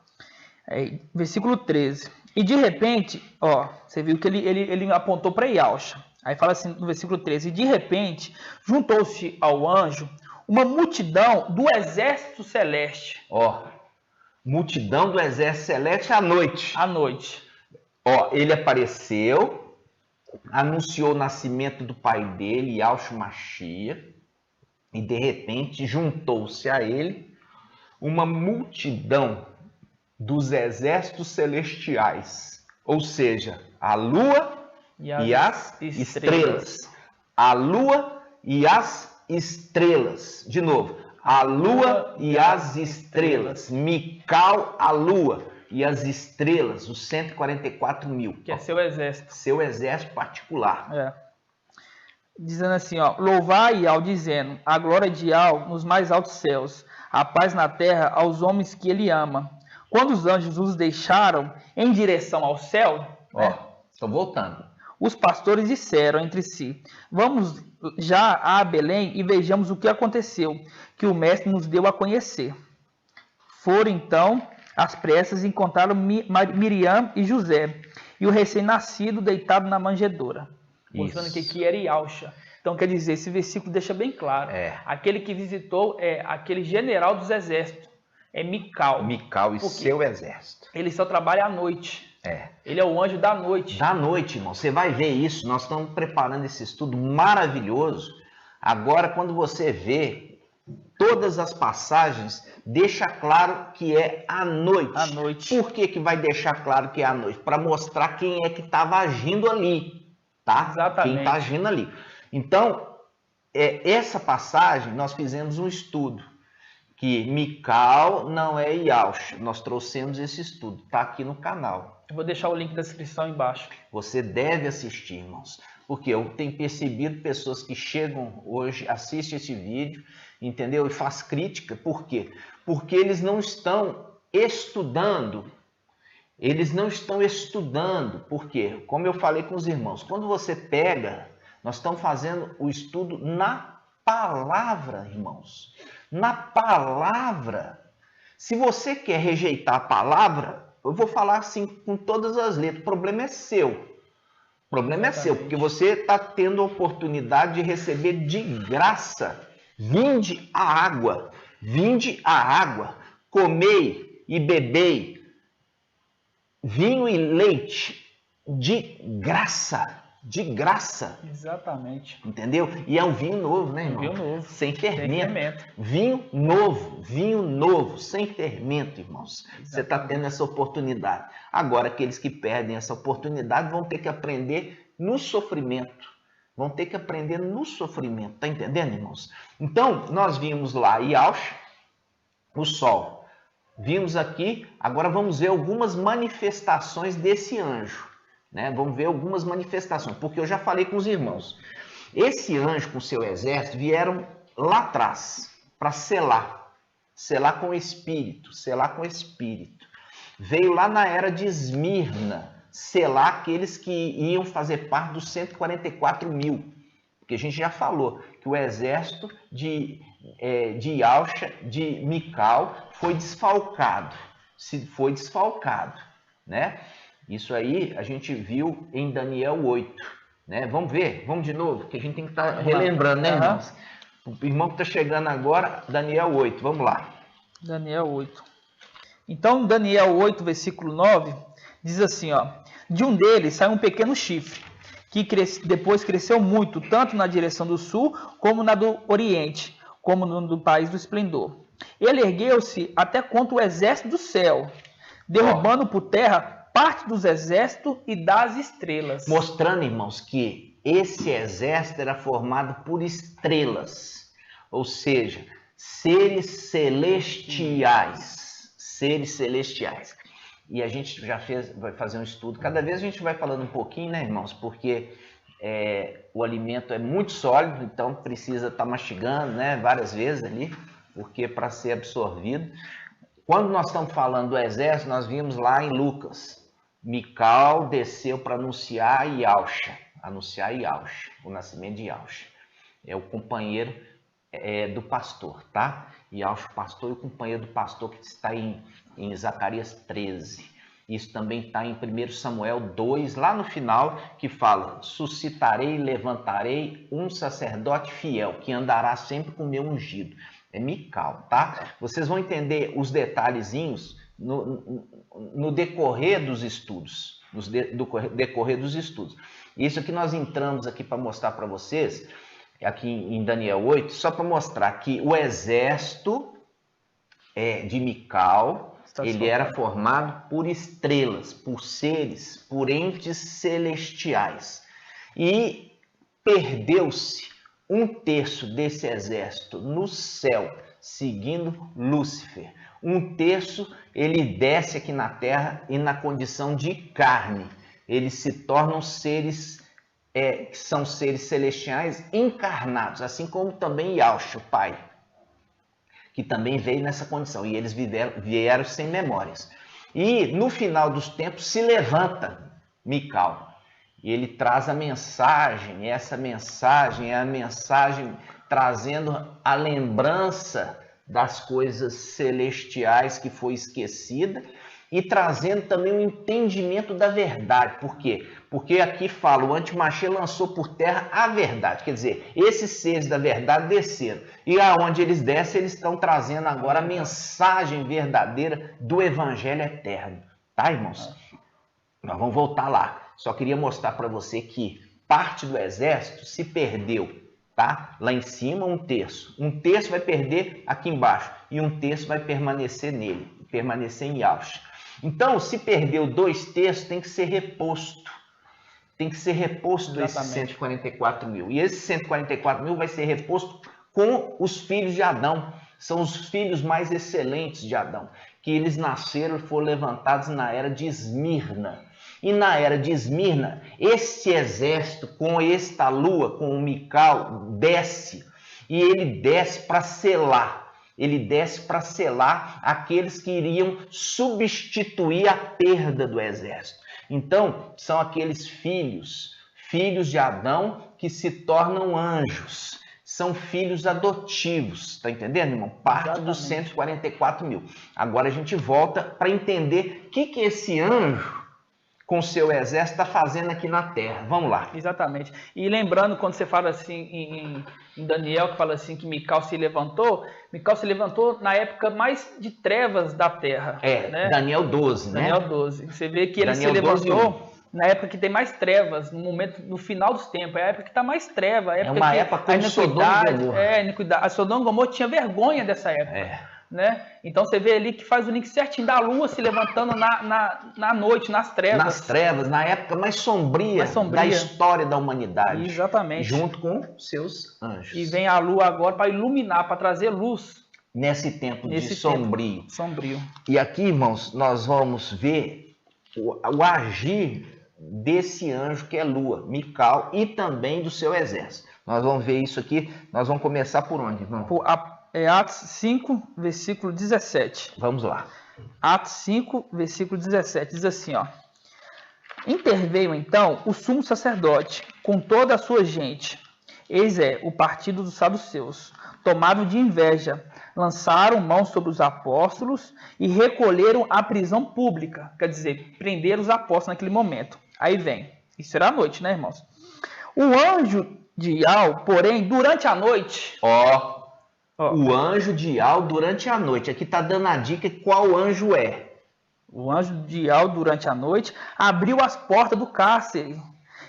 Versículo 13. E de repente, ó, você viu que ele apontou para Yahshua. Aí fala assim no versículo 13. E de repente, juntou-se ao anjo uma multidão do exército celeste. Ó, multidão do exército celeste à noite. À noite. Ó, ele apareceu, anunciou o nascimento do pai dele, Yahshua Machia, e de repente juntou-se a ele uma multidão dos exércitos celestiais, ou seja, a lua e as estrelas. A lua e as estrelas. De novo, a lua e as estrelas. Mical, a lua e as estrelas, os 144 mil. Que é seu exército. Seu exército particular. É. Dizendo assim, ó, louvai Ial, dizendo, a glória de Ial nos mais altos céus, a paz na terra aos homens que ele ama. Quando os anjos os deixaram em direção ao céu, ó, estou voltando. Os pastores disseram entre si, vamos já a Belém e vejamos o que aconteceu, que o mestre nos deu a conhecer. Foram então às pressas e encontraram Miriam e José, e o recém-nascido deitado na manjedoura. Mostrando que aqui era Yahshua. Então, quer dizer, esse versículo deixa bem claro. Aquele que visitou é aquele general dos exércitos. É Mical. Mical e seu exército. Ele só trabalha à noite. Ele é o anjo da noite. Da noite, irmão. Você vai ver isso. Nós estamos preparando esse estudo maravilhoso. Agora, quando você vê todas as passagens, deixa claro que é à noite. À noite. Por que vai deixar claro que é à noite? Para mostrar quem é que estava agindo ali. Tá? Exatamente. Quem está agindo ali. Então, essa passagem, nós fizemos um estudo. Que Mical não é Yahshua. Nós trouxemos esse estudo. Está aqui no canal. Eu vou deixar o link da descrição embaixo. Você deve assistir, irmãos. Porque eu tenho percebido pessoas que chegam hoje, assistem esse vídeo, entendeu? E faz crítica. Por quê? Porque eles não estão estudando. Eles não estão estudando. Por quê? Como eu falei com os irmãos, quando você pega, nós estamos fazendo o estudo na palavra, irmãos. Na palavra. Se você quer rejeitar a palavra, eu vou falar assim com todas as letras. O problema é seu. O problema é seu, porque você está tendo a oportunidade de receber de graça. Vinde a água. Vinde a água. Comei e bebei vinho e leite de graça. De graça. Exatamente. Entendeu? E é um vinho novo, né, irmão? Vinho novo. Sem fermento. Vinho novo, sem fermento, irmãos. Exatamente. Você está tendo essa oportunidade. Agora, aqueles que perdem essa oportunidade vão ter que aprender no sofrimento. Vão ter que aprender no sofrimento. Tá entendendo, irmãos? Então, nós vimos lá Yahshua, o sol. Vimos aqui, agora vamos ver algumas manifestações desse anjo. Né? Vamos ver algumas manifestações, porque eu já falei com os irmãos. Esse anjo com seu exército vieram lá atrás para selar com o Espírito, Veio lá na era de Esmirna, selar aqueles que iam fazer parte dos 144 mil. Porque a gente já falou que o exército de de Yausha, de Mical, foi desfalcado. Foi desfalcado, né? Isso aí a gente viu em Daniel 8, né? Vamos ver, vamos de novo, que a gente tem que estar relembrando, né, irmãos? O irmão que está chegando agora, Daniel 8, vamos lá. Daniel 8. Então, Daniel 8, versículo 9, diz assim, ó: de um deles saiu um pequeno chifre, que depois cresceu muito, tanto na direção do sul, como na do oriente, como no país do esplendor. Ele ergueu-se até contra o exército do céu, derrubando por terra parte dos exércitos e das estrelas. Mostrando, irmãos, que esse exército era formado por estrelas, ou seja, seres celestiais. Seres celestiais. E a gente já vai fazer um estudo. Cada vez a gente vai falando um pouquinho, né, irmãos? Porque o alimento é muito sólido, então precisa estar mastigando, né, várias vezes ali, porque para ser absorvido. Quando nós estamos falando do exército, nós vimos lá em Lucas. Mical desceu para anunciar Yausha, o nascimento de Yausha. É o companheiro do pastor, tá? Yausha, o pastor, e o companheiro do pastor, que está em Zacarias 13. Isso também está em 1 Samuel 2, lá no final, que fala: suscitarei e levantarei um sacerdote fiel, que andará sempre com o meu ungido. É Mical, tá? Vocês vão entender os detalhezinhos no decorrer dos estudos. Decorrer dos estudos. Isso que nós entramos aqui para mostrar para vocês, aqui em Daniel 8, só para mostrar que o exército de Mical, ele era formado por estrelas, por seres, por entes celestiais. E perdeu-se um terço desse exército no céu, seguindo Lúcifer. Um terço ele desce aqui na terra e na condição de carne. Eles se tornam seres, que são seres celestiais encarnados, assim como também Yausha, o pai, que também veio nessa condição. E eles vieram sem memórias. E no final dos tempos se levanta Mical. E ele traz a mensagem, e essa mensagem é a mensagem trazendo a lembrança das coisas celestiais que foi esquecida e trazendo também o entendimento da verdade. Por quê? Porque aqui fala, o Antimachê lançou por terra a verdade. Quer dizer, esses seres da verdade desceram. E aonde eles descem, eles estão trazendo agora a mensagem verdadeira do Evangelho eterno. Tá, irmãos? Nós vamos voltar lá. Só queria mostrar para você que parte do exército se perdeu, tá? Lá em cima, um terço. Um terço vai perder aqui embaixo e um terço vai permanecer nele, permanecer em Yausha. Então, se perdeu 2 terços, tem que ser reposto. Tem que ser reposto desses 144 mil. E esses 144 mil vai ser reposto com os filhos de Adão. São os filhos mais excelentes de Adão, que eles nasceram e foram levantados na era de Esmirna. E na era de Esmirna, esse exército com esta lua, com o Mical, desce. E ele desce para selar. Ele desce para selar aqueles que iriam substituir a perda do exército. Então, são aqueles filhos de Adão que se tornam anjos. São filhos adotivos, tá entendendo, irmão? Parte dos 144 mil. Agora a gente volta para entender o que esse anjo com seu exército está fazendo aqui na terra. Vamos lá. Exatamente. E lembrando, quando você fala assim em Daniel, que fala assim que Mical se levantou na época mais de trevas da terra. Né? Daniel 12, né? Daniel 12. Você vê que ele Daniel se levantou na época que tem mais trevas, no final dos tempos. É a época que está mais treva. É uma época como Sodoma e Gomorra. Iniquidade. A Sodoma e Gomorra tinha vergonha dessa época. Né? Então você vê ali que faz o link certinho da lua se levantando na noite, nas trevas. Nas trevas, na época mais sombria da história da humanidade. Exatamente. Junto com seus anjos. E vem a lua agora para iluminar, para trazer luz. Nesse tempo de sombrio. Sombrio. E aqui, irmãos, nós vamos ver o agir desse anjo que é lua, Mical, e também do seu exército. Nós vamos ver isso aqui. Nós vamos começar por onde, irmão? Atos 5, versículo 17. Vamos lá. Atos 5, versículo 17. Diz assim, ó. Interveio, então, o sumo sacerdote com toda a sua gente. Eis o partido dos saduceus, tomados de inveja, lançaram mão sobre os apóstolos e recolheram à prisão pública. Quer dizer, prenderam os apóstolos naquele momento. Aí vem. Isso era à noite, né, irmãos? O anjo de Ial, porém, durante a noite... O anjo de Ial durante a noite. Aqui está dando a dica qual anjo é. O anjo de Ial, durante a noite, abriu as portas do cárcere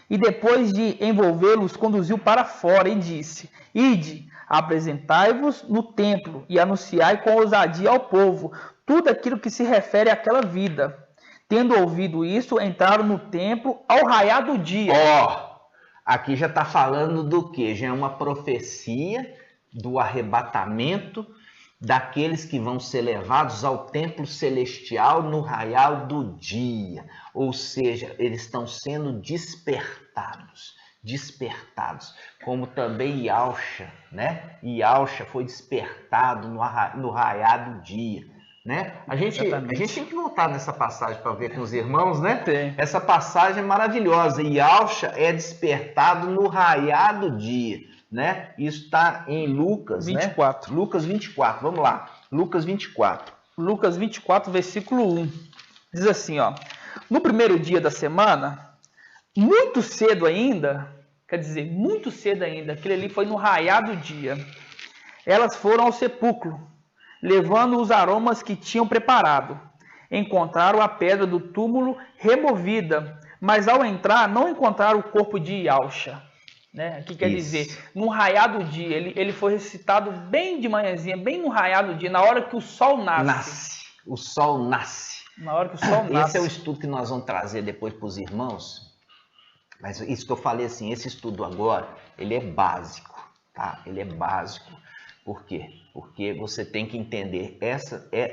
e, depois de envolvê-los, conduziu para fora e disse: Ide, apresentai-vos no templo e anunciai com ousadia ao povo tudo aquilo que se refere àquela vida. Tendo ouvido isso, entraram no templo ao raiar do dia. Aqui já está falando do quê? Já é uma profecia do arrebatamento daqueles que vão ser levados ao templo celestial no raiar do dia. Ou seja, eles estão sendo despertados, como também Ialcha, né? Ialcha foi despertado no raiar do dia, né? A gente tem que voltar nessa passagem para ver com os irmãos, né? Tem. Essa passagem é maravilhosa. Ialcha é despertado no raiar do dia, né? Isso está em Lucas 24. Né? Lucas 24, vamos lá. Lucas 24. Lucas 24, versículo 1. Diz assim, ó. No primeiro dia da semana, muito cedo ainda, quer dizer, muito cedo ainda, aquele ali foi no raiar do dia, elas foram ao sepulcro, levando os aromas que tinham preparado. Encontraram a pedra do túmulo removida, mas ao entrar não encontraram o corpo de Ialcha. Né? Aqui quer dizer, no raiar do dia, ele foi ressuscitado bem de manhãzinha, bem no raiar do dia, na hora que o sol nasce. O sol nasce. Na hora que o sol nasce. Esse é o estudo que nós vamos trazer depois para os irmãos. Mas isso que eu falei assim, esse estudo agora, ele é básico, tá? Ele é básico. Por quê? Porque você tem que entender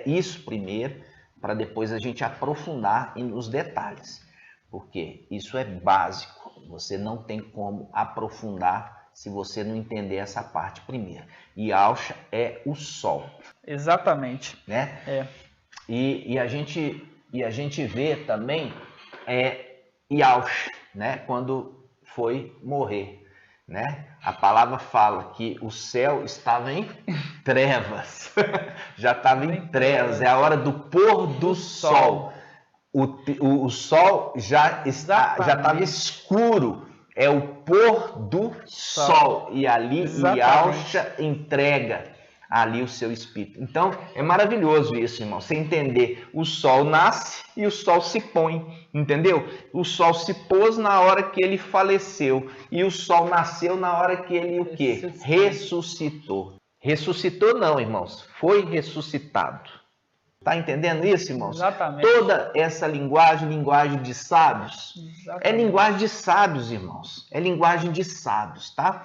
isso primeiro, para depois a gente aprofundar nos detalhes. Porque isso é básico. Você não tem como aprofundar se você não entender essa parte primeiro. Ialcha é o sol. Exatamente. Né? É. E a gente vê também Ialcha, né? Quando foi morrer. Né? A palavra fala que o céu estava em trevas. Já estava em trevas. É a hora do pôr do sol. O sol já estava escuro, é o pôr do sol. E ali Ialcha entrega ali o seu espírito. Então, é maravilhoso isso, irmão. Você entender, o sol nasce e o sol se põe, entendeu? O sol se pôs na hora que ele faleceu e o sol nasceu na hora que ele o quê? Ressuscitou. Ressuscitou não, irmãos. Foi ressuscitado. Tá entendendo isso, irmãos? Exatamente. Toda essa linguagem de sábios, Exatamente. É linguagem de sábios, irmãos. É linguagem de sábios, tá?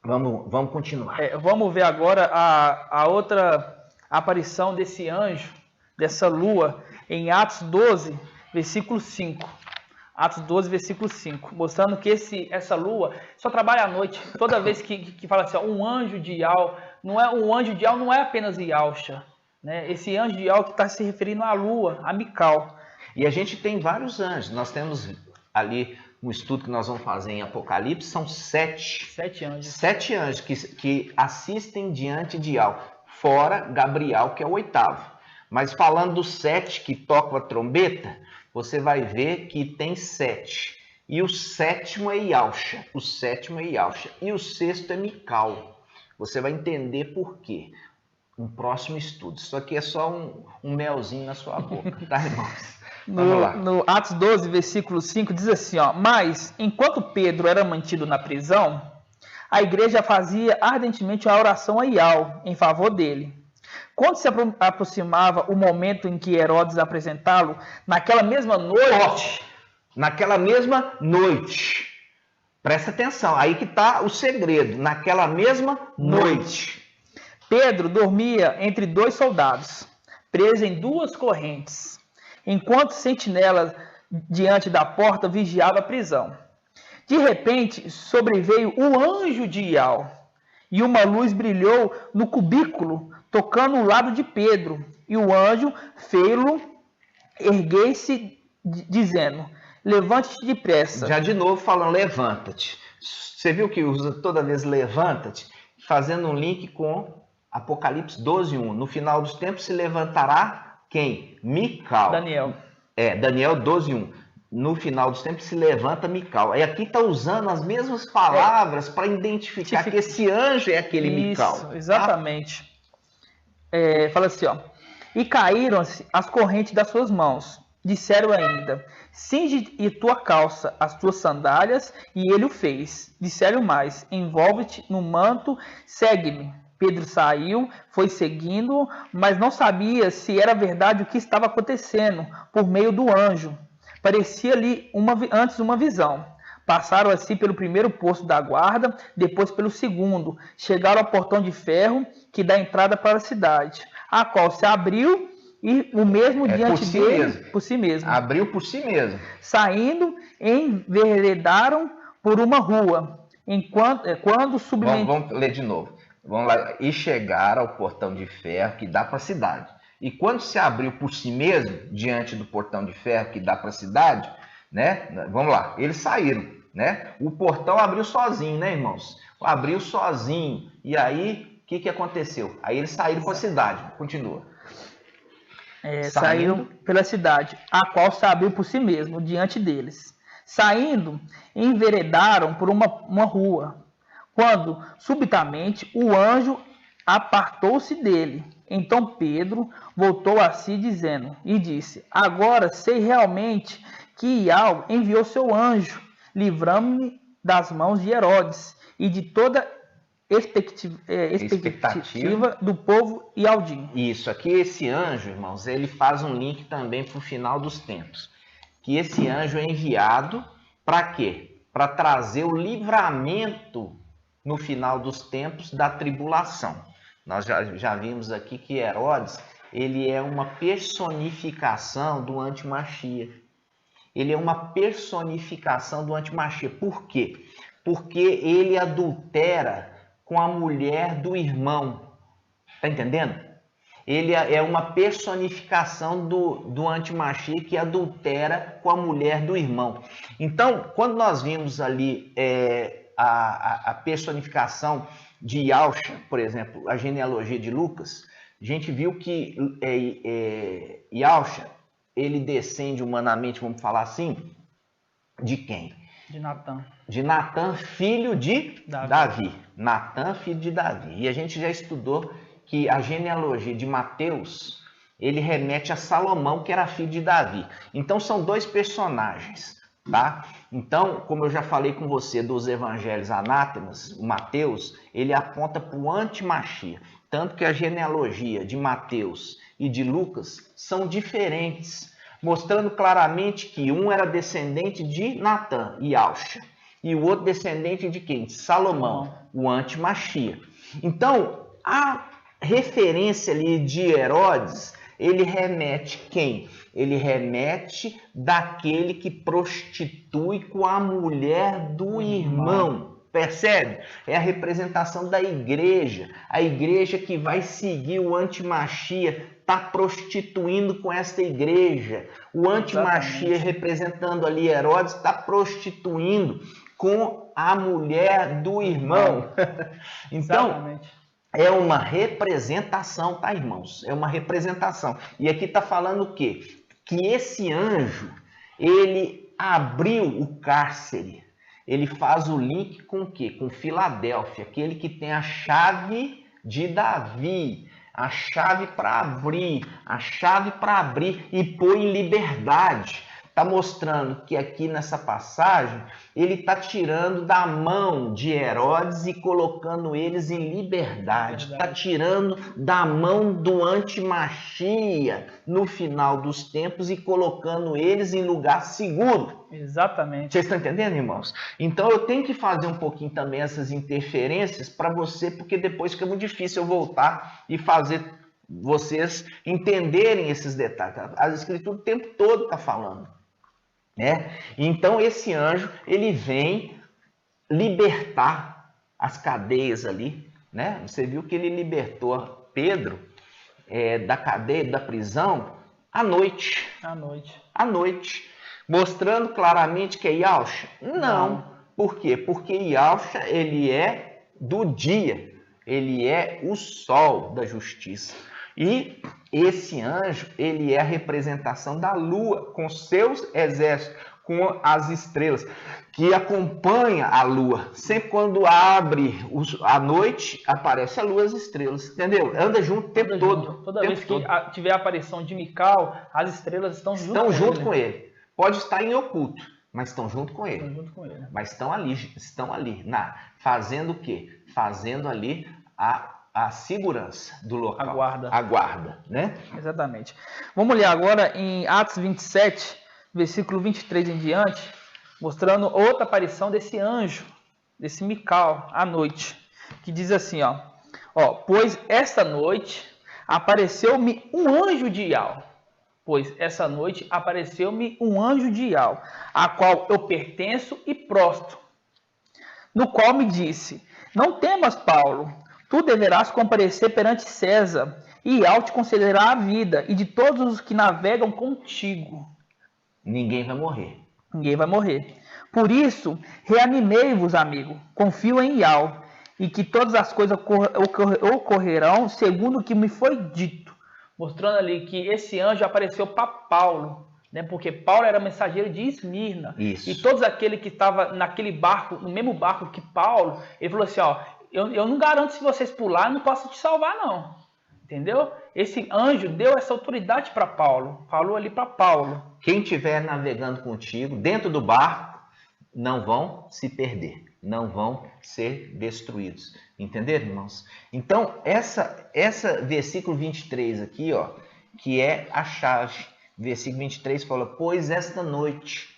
Vamos continuar. Vamos ver agora a outra aparição desse anjo, dessa lua, em Atos 12, versículo 5. Atos 12, versículo 5. Mostrando que essa lua só trabalha à noite. Toda vez que fala assim, ó, um anjo de Ial, um anjo de Ial não é apenas Ialcha. Né? Esse anjo de Ial que está se referindo à lua, a Mical. E a gente tem vários anjos. Nós temos ali um estudo que nós vamos fazer em Apocalipse, são 7 anjos. 7 anjos que assistem diante de Ial, fora Gabriel, que é o 8º. Mas falando dos 7 que tocam a trombeta, você vai ver que tem 7. E o 7º é Ialcha. O 7º é Ialcha. E o 6º é Mical. Você vai entender por quê. Um próximo estudo. Isso aqui é só um melzinho na sua boca, tá, irmãos? Vamos lá. No Atos 12, versículo 5, diz assim, ó, mas, enquanto Pedro era mantido na prisão, a igreja fazia ardentemente a oração a Ial, em favor dele. Quando se aproximava o momento em que Herodes apresentá-lo, naquela mesma noite, presta atenção, aí que está o segredo, naquela mesma noite, Pedro dormia entre 2 soldados, preso em 2 correntes, enquanto sentinela diante da porta vigiava a prisão. De repente, sobreveio o anjo de Ial, e uma luz brilhou no cubículo, tocando o lado de Pedro, e o anjo fê-lo erguer-se, dizendo, levante-te depressa. Já de novo falando, levanta-te. Você viu que usa toda vez levanta-te? fazendo um link com Apocalipse 12:1. No final dos tempos se levantará quem? Mical. Daniel. Daniel 12:1. No final dos tempos se levanta Mical. Aí aqui está usando as mesmas palavras para identificar que esse anjo é aquele Mical. Isso, exatamente. Fala assim, ó. E caíram-se as correntes das suas mãos. Disseram ainda: cinge e tua calça, as tuas sandálias, e ele o fez. Disseram mais: envolve-te no manto, segue-me. Pedro saiu, foi seguindo, mas não sabia se era verdade o que estava acontecendo por meio do anjo. Parecia-lhe antes uma visão. Passaram assim pelo primeiro posto da guarda, depois pelo segundo. Chegaram ao portão de ferro que dá entrada para a cidade, a qual se abriu e o mesmo diante dele, por si mesmo. Abriu por si mesmo. Saindo, enveredaram por uma rua. Quando submeteu... Vamos ler de novo. Vamos lá. E chegaram ao portão de ferro que dá para a cidade. E quando se abriu por si mesmo, diante do portão de ferro que dá para a cidade, né? Vamos lá, eles saíram, né? O portão abriu sozinho, né, irmãos? Abriu sozinho. E aí, o que aconteceu? Aí eles saíram para a cidade. Continua. Saíram pela cidade, a qual se abriu por si mesmo, diante deles. Saindo, enveredaram por uma rua, quando, subitamente, o anjo apartou-se dele. Então Pedro voltou a si, disse: agora sei realmente que Iau enviou seu anjo, livrando-me das mãos de Herodes e de toda expectativa do povo ialdino. Isso, aqui esse anjo, irmãos, ele faz um link também para o final dos tempos. Que esse anjo é enviado para quê? Para trazer o livramento no final dos tempos da tribulação. Nós já vimos aqui que Herodes, ele é uma personificação do antimachia. Ele é uma personificação do antimachia. Por quê? Porque ele adultera com a mulher do irmão. Está entendendo? Ele é uma personificação do antimachia que adultera com a mulher do irmão. Então, quando nós vimos ali a personificação de Yausha, por exemplo, a genealogia de Lucas, a gente viu que Yausha, ele descende humanamente, vamos falar assim, de quem? De Natã. De Natã, filho de Davi. Natã, filho de Davi. E a gente já estudou que a genealogia de Mateus, ele remete a Salomão, que era filho de Davi. Então são dois personagens. Tá? Então, como eu já falei com você dos evangelhos anátemas, o Mateus, ele aponta para o antimachia. Tanto que a genealogia de Mateus e de Lucas são diferentes, mostrando claramente que um era descendente de Natã e Yausha, e o outro descendente de quem? De Salomão, o antimachia. Então, a referência ali de Herodes, ele remete quem? Ele remete daquele que prostitui com a mulher do irmão. Percebe? É a representação da igreja. A igreja que vai seguir o antimachia está prostituindo com essa igreja. O antimachia, representando ali Herodes, está prostituindo com a mulher do irmão. Então, exatamente. É uma representação, tá, irmãos? É uma representação. E aqui está falando o quê? Que esse anjo, ele abriu o cárcere. Ele faz o link com o quê? Com Filadélfia, aquele que tem a chave de Davi, a chave para abrir e pôr em liberdade. Está mostrando que aqui nessa passagem ele está tirando da mão de Herodes e colocando eles em liberdade. Está tirando da mão do antimachia no final dos tempos e colocando eles em lugar seguro. Exatamente. Vocês estão entendendo, irmãos? Então eu tenho que fazer um pouquinho também essas interferências para você, porque depois fica muito difícil eu voltar e fazer vocês entenderem esses detalhes. A Escritura o tempo todo está falando. Então esse anjo, ele vem libertar as cadeias ali, né? Você viu que ele libertou Pedro da cadeia, da prisão, à noite. À noite. Mostrando claramente que é Yausha? Não. Por quê? Porque Yausha, ele é do dia. ele é o sol da justiça. E esse anjo, ele é a representação da lua, com seus exércitos, com as estrelas, que acompanha a lua. Sempre quando abre a noite, aparece a lua e as estrelas, entendeu? Anda junto o tempo todo. Toda vez que tiver a aparição de Mical, as estrelas estão junto com ele. Pode estar em oculto, mas estão junto com ele. Junto com ele. Mas estão ali, fazendo o quê? Fazendo ali a segurança do local. A guarda, né? Exatamente. Vamos ler agora em Atos 27, versículo 23 em diante, mostrando outra aparição desse anjo, desse Mical, à noite, que diz assim, ó, pois esta noite apareceu-me um anjo de Ial. Pois essa noite apareceu-me um anjo de Ial, a qual eu pertenço e prostro, no qual me disse, não temas, Paulo, tu deverás comparecer perante César, e Ial te concederá a vida, e de todos os que navegam contigo. Ninguém vai morrer. Por isso, reanimei-vos, amigo, confio em Ial, e que todas as coisas ocorrerão segundo o que me foi dito. Mostrando ali que esse anjo apareceu para Paulo, né? Porque Paulo era mensageiro de Esmirna. Isso. E todos aqueles que estavam naquele barco, no mesmo barco que Paulo, ele falou assim, eu não garanto se vocês pularem, não posso te salvar não. Entendeu? Esse anjo deu essa autoridade para Paulo. Falou ali para Paulo. Quem estiver navegando contigo, dentro do barco, não vão se perder. Não vão ser destruídos. Entenderam, irmãos? Então, essa versículo 23 aqui, que é a chave. Versículo 23 fala, pois esta noite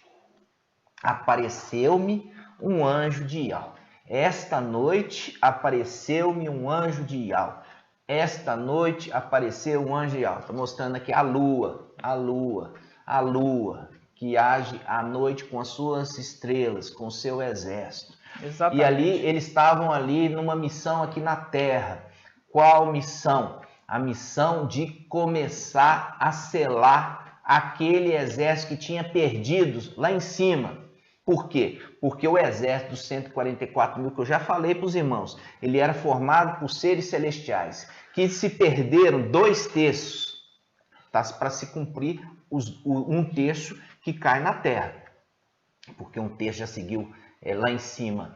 apareceu-me um anjo de Ial. Esta noite apareceu-me um anjo de Ial. Esta noite apareceu um anjo de Ial. Está mostrando aqui a lua, que age à noite com as suas estrelas, com o seu exército. Exatamente. E ali eles estavam ali numa missão aqui na terra. Qual missão? A missão de começar a selar aquele exército que tinha perdido lá em cima. Por quê? Porque o exército dos 144 mil, que eu já falei para os irmãos, ele era formado por seres celestiais, que se perderam 2 terços, tá? Para se cumprir um terço que cai na terra. Porque um terço já seguiu lá em cima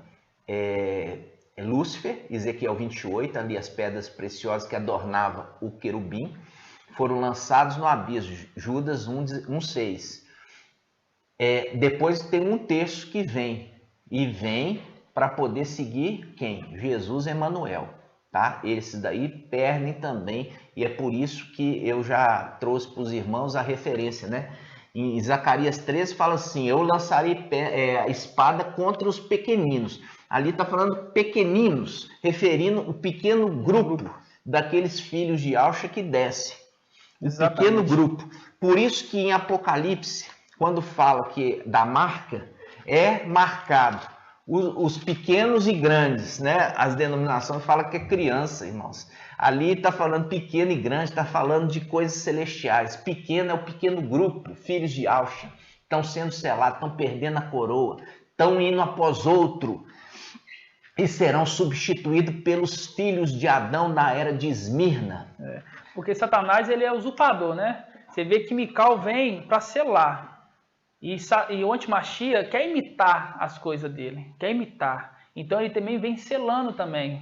Lúcifer, Ezequiel 28, ali as pedras preciosas que adornavam o querubim, foram lançados no abismo, Judas 1:6. Depois tem um terço que vem para poder seguir quem? Jesus Emanuel, tá? Esses daí perdem também, e é por isso que eu já trouxe para os irmãos a referência, né? Em Zacarias 13 fala assim, eu lançarei a espada contra os pequeninos. Ali está falando pequeninos, referindo o pequeno grupo daqueles filhos de Alcha que desce. O pequeno grupo. Por isso que em Apocalipse, quando fala que da marca, é marcado os pequenos e grandes, né? As denominações falam que é criança, irmãos. Ali está falando pequeno e grande, está falando de coisas celestiais. Pequeno é o pequeno grupo, filhos de Alcha. Estão sendo selados, estão perdendo a coroa, estão indo após outro. E serão substituídos pelos filhos de Adão na era de Esmirna. Porque Satanás ele é usurpador, né? Você vê que Mical vem para selar. E o Antimachia quer imitar as coisas dele, quer imitar. Então ele também vem selando também.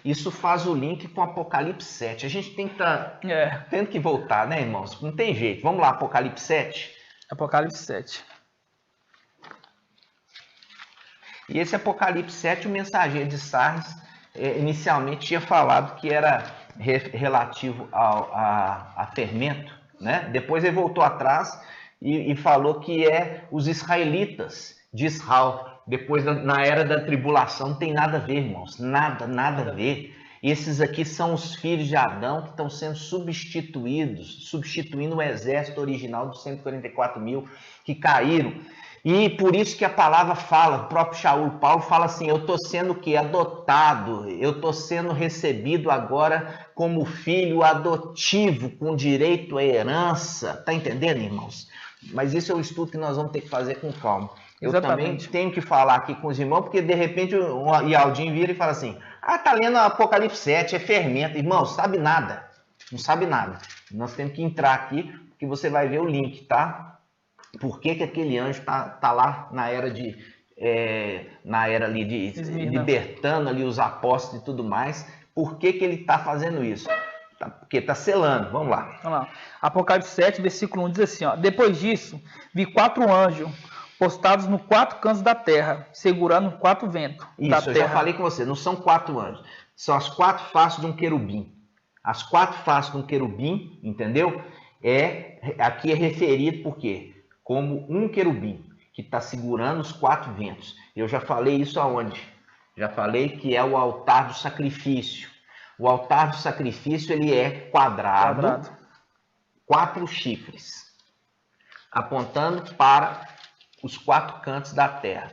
Isso faz o link com Apocalipse 7. A gente tem que estar tendo que voltar, né, irmãos? Não tem jeito. Vamos lá, Apocalipse 7. Apocalipse 7. E esse Apocalipse 7, o mensageiro de Sardes, inicialmente tinha falado que era relativo a fermento, né? Depois ele voltou atrás e falou que é os israelitas de Israel. Depois, na era da tribulação, não tem nada a ver, irmãos. Nada a ver. Esses aqui são os filhos de Adão que estão sendo substituindo o exército original dos 144 mil que caíram. E por isso que a palavra fala, o próprio Paulo fala assim, eu estou sendo o quê? Adotado, eu estou sendo recebido agora como filho adotivo, com direito à herança. Está entendendo, irmãos? Mas isso é um estudo que nós vamos ter que fazer com calma. Eu também tenho que falar aqui com os irmãos, porque de repente o Ialdinho vira e fala assim, tá lendo Apocalipse 7, é fermento. Irmão, sabe nada, não sabe nada. Nós temos que entrar aqui, porque você vai ver o link, tá? Por que aquele anjo tá lá na era ali de libertando ali os apóstolos e tudo mais. Por que ele está fazendo isso? Porque está selando. Vamos lá. Apocalipse 7, versículo 1 diz assim, ó, depois disso, vi 4 anjos postados nos 4 cantos da terra, segurando 4 ventos da terra. Isso, eu já falei com você, não são 4 anjos, são as 4 faces de um querubim. As 4 faces de um querubim, entendeu? Aqui é referido por quê? Como um querubim que está segurando os 4 ventos. Eu já falei isso aonde? Já falei que é o altar do sacrifício. O altar do sacrifício ele é quadrado. 4 chifres, apontando para os 4 cantos da terra.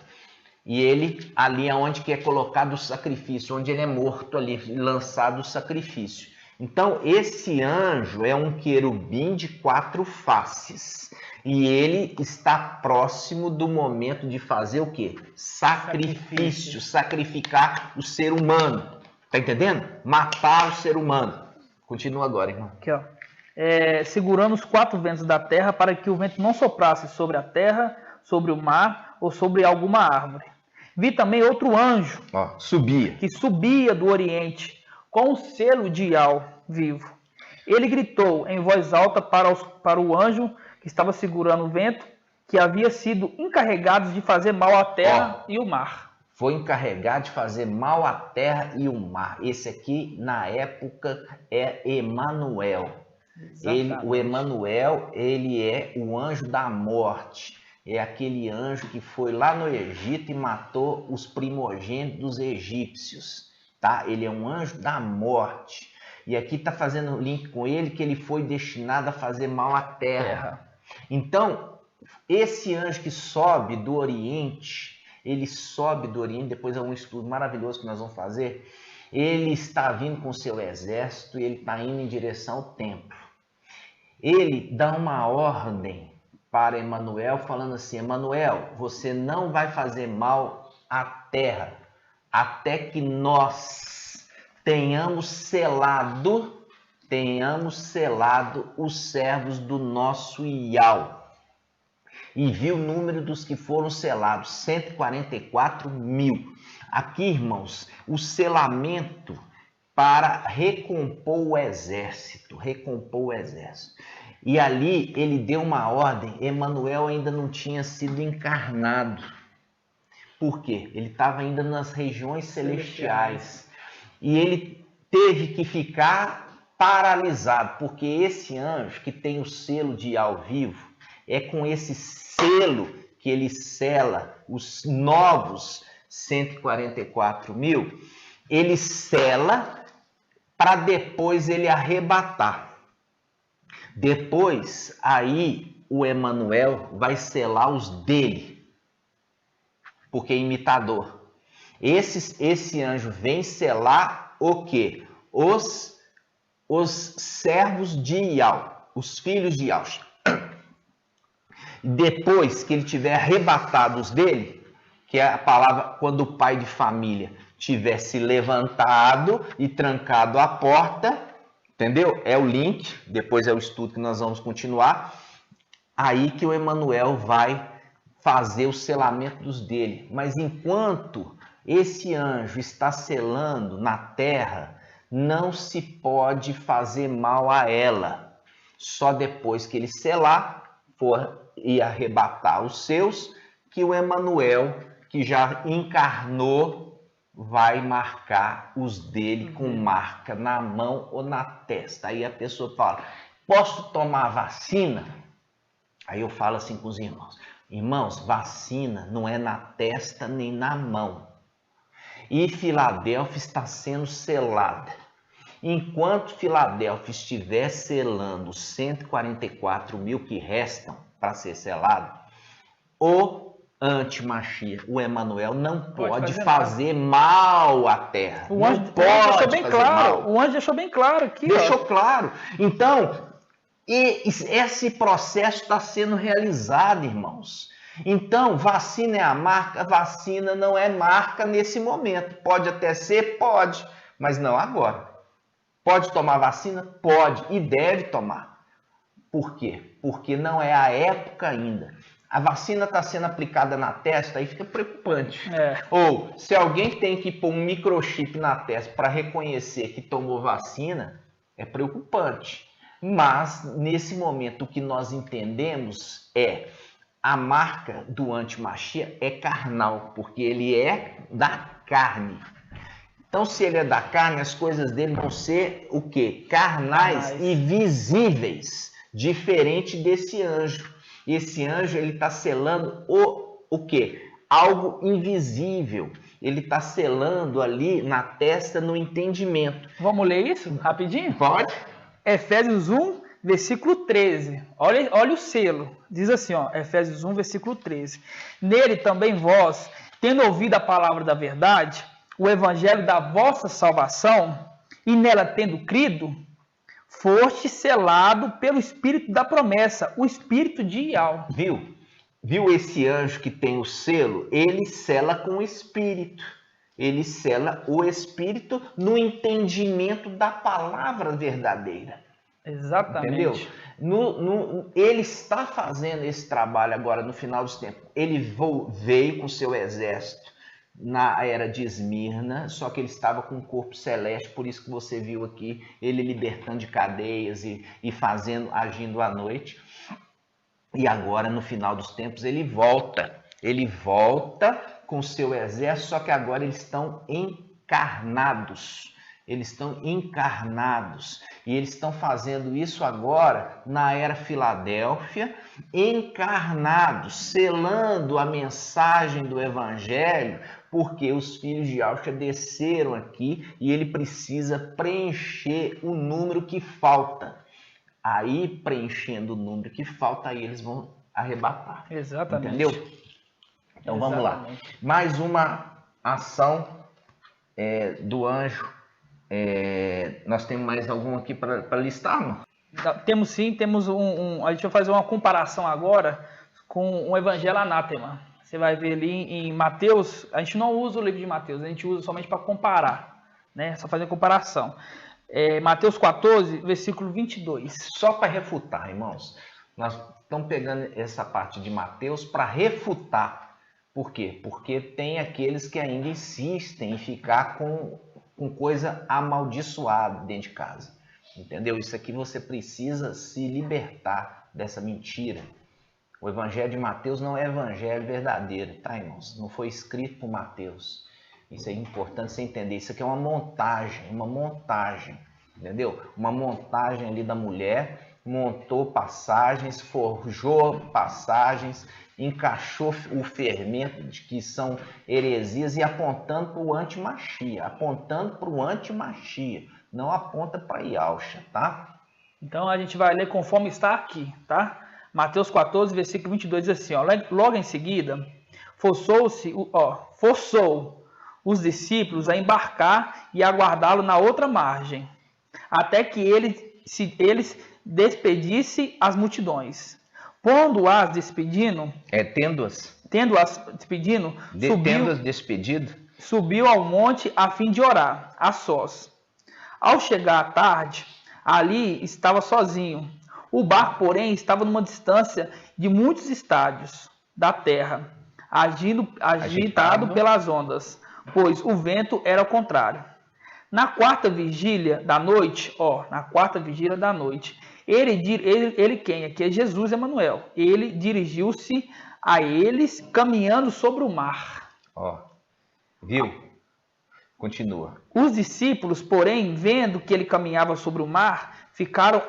E ele ali é onde que é colocado o sacrifício, onde ele é morto ali, lançado o sacrifício. Então, esse anjo é um querubim de 4 faces. E ele está próximo do momento de fazer o quê? Sacrifício. Sacrificar o ser humano. Tá entendendo? Matar o ser humano. Continua agora, irmão. Aqui, ó. Segurando os 4 ventos da terra para que o vento não soprasse sobre a terra, sobre o mar ou sobre alguma árvore. Vi também outro anjo que subia do oriente com o selo de Ial vivo. Ele gritou em voz alta para o anjo que estava segurando o vento, que havia sido encarregado de fazer mal à terra e o mar. Foi encarregado de fazer mal à terra e o mar. Esse aqui, na época, é Emanuel. O Emanuel, ele é o anjo da morte. É aquele anjo que foi lá no Egito e matou os primogênitos dos egípcios. Tá? Ele é um anjo da morte. E aqui está fazendo link com ele que ele foi destinado a fazer mal à terra. Então, esse anjo que sobe do Oriente, depois é um estudo maravilhoso que nós vamos fazer, ele está vindo com seu exército e ele está indo em direção ao templo. Ele dá uma ordem para Emanuel, falando assim, Emanuel, você não vai fazer mal à terra, até que nós tenhamos selado os servos do nosso Ial. E viu o número dos que foram selados, 144 mil. Aqui, irmãos, o selamento para recompor o exército. E ali ele deu uma ordem, Emanuel ainda não tinha sido encarnado. Por quê? Ele estava ainda nas regiões celestiais. E ele teve que ficar paralisado, porque esse anjo que tem o selo de Ial vivo, é com esse selo que ele sela os novos 144 mil, ele sela para depois ele arrebatar. Depois, aí, o Emanuel vai selar os dele, porque é imitador. Esse anjo vem selar o quê? Os servos de Ial, os filhos de Ial. Depois que ele tiver arrebatado os dele, que é a palavra quando o pai de família tiver se levantado e trancado a porta, entendeu? É o link, depois é o estudo que nós vamos continuar. Aí que o Emanuel vai fazer o selamento dos dele. Mas enquanto esse anjo está selando na terra, não se pode fazer mal a ela. Só depois que ele selar, for e arrebatar os seus, que o Emanuel, que já encarnou, vai marcar os dele com marca na mão ou na testa. Aí a pessoa fala, posso tomar vacina? Aí eu falo assim com os irmãos, irmãos, vacina não é na testa nem na mão. E Filadélfia está sendo selada. Enquanto Filadélfia estiver selando os 144 mil que restam para ser selado, o anti-Mashiach, o Emanuel, não pode fazer mal à terra. O anjo deixou bem claro. O anjo deixou bem claro aqui. Deixou claro. Então, esse processo está sendo realizado, irmãos. Então, vacina é a marca? Vacina não é marca nesse momento. Pode até ser? Pode, mas não agora. Pode tomar vacina? Pode e deve tomar. Por quê? Porque não é a época ainda. A vacina está sendo aplicada na testa, aí fica preocupante. Ou, se alguém tem que pôr um microchip na testa para reconhecer que tomou vacina, é preocupante. Mas, nesse momento, o que nós entendemos é a marca do antimachia é carnal, porque ele é da carne. Então, se ele é da carne, as coisas dele vão ser o quê? Carnais e visíveis, diferente desse anjo. E esse anjo, ele está selando o quê? Algo invisível. Ele está selando ali na testa, no entendimento. Vamos ler isso rapidinho? Pode. Efésios 1, versículo 13. Olha o selo. Diz assim, ó, Efésios 1, versículo 13. Nele também vós, tendo ouvido a palavra da verdade, o evangelho da vossa salvação, e nela tendo crido, foste selado pelo Espírito da promessa, o Espírito de Ial. Viu esse anjo que tem o selo? Ele sela com o Espírito. Ele sela o Espírito no entendimento da palavra verdadeira. Exatamente. Entendeu? Ele está fazendo esse trabalho agora no final dos tempos. Ele veio com seu exército na era de Esmirna, só que ele estava com um corpo celeste, por isso que você viu aqui ele libertando de cadeias e agindo à noite. E agora, no final dos tempos, ele volta com seu exército, só que agora eles estão encarnados. Eles estão encarnados e eles estão fazendo isso agora na era Filadélfia, encarnados, selando a mensagem do evangelho, porque os filhos de Yahshua desceram aqui e ele precisa preencher o número que falta. Aí, preenchendo o número que falta, aí eles vão arrebatar. Exatamente. Entendeu? Então vamos lá. Mais uma ação do anjo. Nós temos mais algum aqui para listar, não? Temos sim, temos a gente vai fazer uma comparação agora com um evangelho anátema. Você vai ver ali em Mateus, a gente não usa o livro de Mateus, a gente usa somente para comparar, né? Só fazer comparação. Mateus 14, versículo 22. Só para refutar, irmãos. Nós estamos pegando essa parte de Mateus para refutar. Por quê? Porque tem aqueles que ainda insistem em ficar com coisa amaldiçoada dentro de casa. Entendeu? Isso aqui você precisa se libertar dessa mentira. O evangelho de Mateus não é evangelho verdadeiro, tá, irmãos? Não foi escrito por Mateus. Isso é importante você entender. Isso aqui é uma montagem, entendeu? Uma montagem ali da mulher, montou passagens, forjou passagens, encaixou o fermento de que são heresias e apontando para o antimachia, não aponta para Yahshua, tá? Então a gente vai ler conforme está aqui, tá? Mateus 14, versículo 22 diz assim, ó, logo em seguida, forçou os discípulos a embarcar e aguardá-lo na outra margem, até que eles despedisse as multidões. Pondo-as despedindo... Tendo-as despedindo... Subiu ao monte a fim de orar, a sós. Ao chegar à tarde, ali estava sozinho. O barco, porém, estava numa distância de muitos estádios da terra, agitado pelas ondas, pois o vento era ao contrário. Na quarta vigília da noite, ele quem? Aqui é Jesus Emanuel. Ele dirigiu-se a eles caminhando sobre o mar. Viu? Continua. Os discípulos, porém, vendo que ele caminhava sobre o mar, ficaram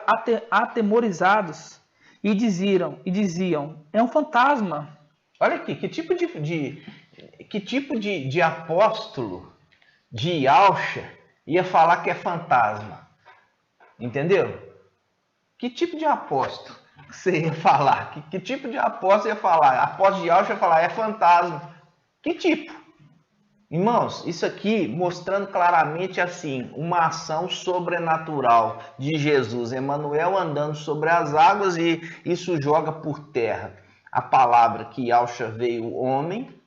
atemorizados e diziam, é um fantasma. Olha aqui, que tipo de apóstolo de Yahshua ia falar que é fantasma? Entendeu? Que tipo de apóstolo você ia falar? Que tipo de apóstolo ia falar? Apóstolo de Yahshua ia falar, é fantasma. Que tipo? Irmãos, isso aqui mostrando claramente assim, uma ação sobrenatural de Jesus, Emanuel andando sobre as águas e isso joga por terra A palavra que Yahshua veio homem,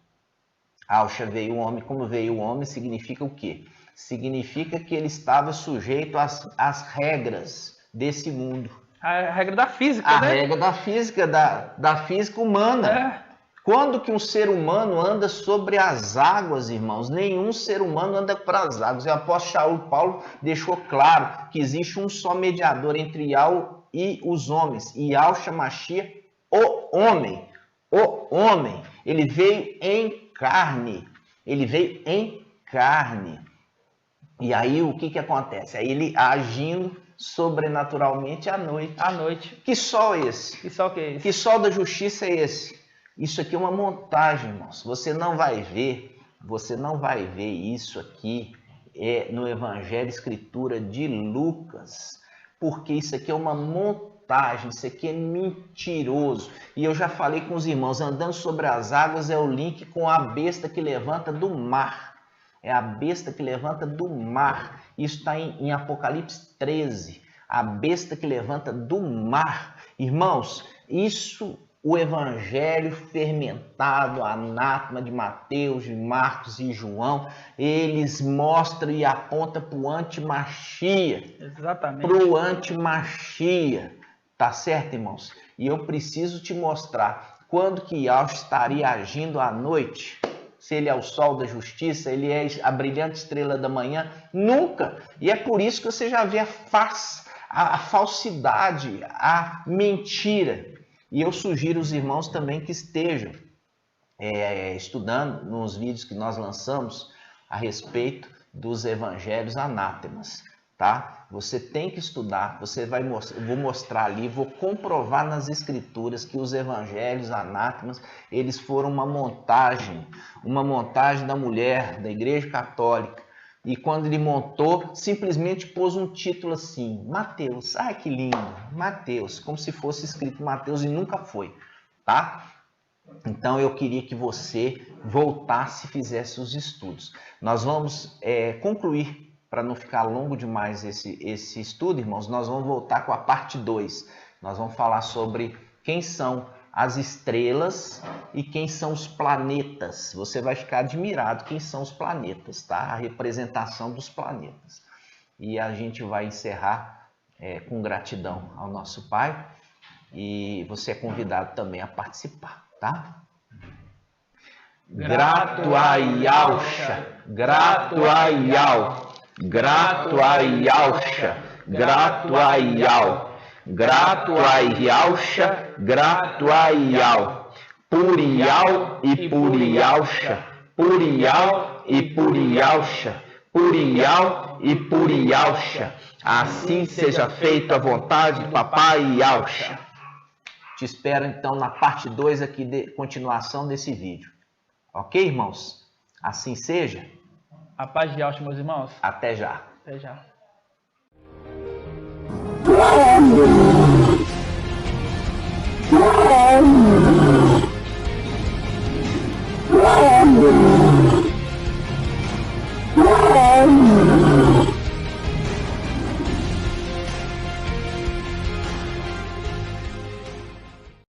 Yahshua veio homem, como veio o homem, significa o quê? Significa que ele estava sujeito às regras desse mundo. A regra da física, A né? regra da física, da física humana. É. Quando que um ser humano anda sobre as águas, irmãos? Nenhum ser humano anda para as águas. O apóstolo Paulo deixou claro que existe um só mediador entre Yahweh e os homens. E Yahshua Mashiach, o homem. O homem. Ele veio em carne. Ele veio em carne. E aí o que acontece? Aí ele agindo sobrenaturalmente à noite. À noite. Que sol é esse? Que sol que é esse? Que sol da justiça é esse? Isso aqui é uma montagem, irmãos. Você não vai ver isso aqui no Evangelho Escritura de Lucas, porque isso aqui é uma montagem, isso aqui é mentiroso. E eu já falei com os irmãos, andando sobre as águas é o link com a besta que levanta do mar. É a besta que levanta do mar. Isso está em Apocalipse 13. A besta que levanta do mar. Irmãos, isso... O evangelho fermentado, anátema de Mateus, de Marcos e João, eles mostram e apontam para o anti-Machia. Exatamente. Para o anti-Machia. Tá certo, irmãos? E eu preciso te mostrar quando que Yahshua estaria agindo à noite. Se ele é o sol da justiça, ele é a brilhante estrela da manhã. Nunca. E é por isso que você já vê a falsidade, a mentira. E eu sugiro os irmãos também que estejam estudando nos vídeos que nós lançamos a respeito dos evangelhos anátemas, tá? Você tem que estudar, vou mostrar ali, vou comprovar nas escrituras que os evangelhos anátemas, eles foram uma montagem da mulher, da Igreja Católica. E quando ele montou, simplesmente pôs um título assim, Mateus. Ai, que lindo, Mateus, como se fosse escrito Mateus e nunca foi, tá? Então eu queria que você voltasse e fizesse os estudos. Nós vamos concluir, para não ficar longo demais esse estudo, irmãos, nós vamos voltar com a parte 2. Nós vamos falar sobre quem são as estrelas e quem são os planetas. Você vai ficar admirado quem são os planetas, tá? A representação dos planetas. E a gente vai encerrar com gratidão ao nosso Pai. E você é convidado também a participar, tá? Grato a Yahshua, grato a Yahweh, grato a Yahshua, grato a Yahweh. Grato a Yahshua, grato a Yahweh, por Yahweh e por Yahshua, por Yahweh e por Yahshua, por Yahweh e por Yahshua. Assim seja feita a vontade do Papai Yahshua. Te espero então na parte 2 aqui de continuação desse vídeo. Ok, irmãos? Assim seja. A paz de Yahshua, meus irmãos. Até já. Até já.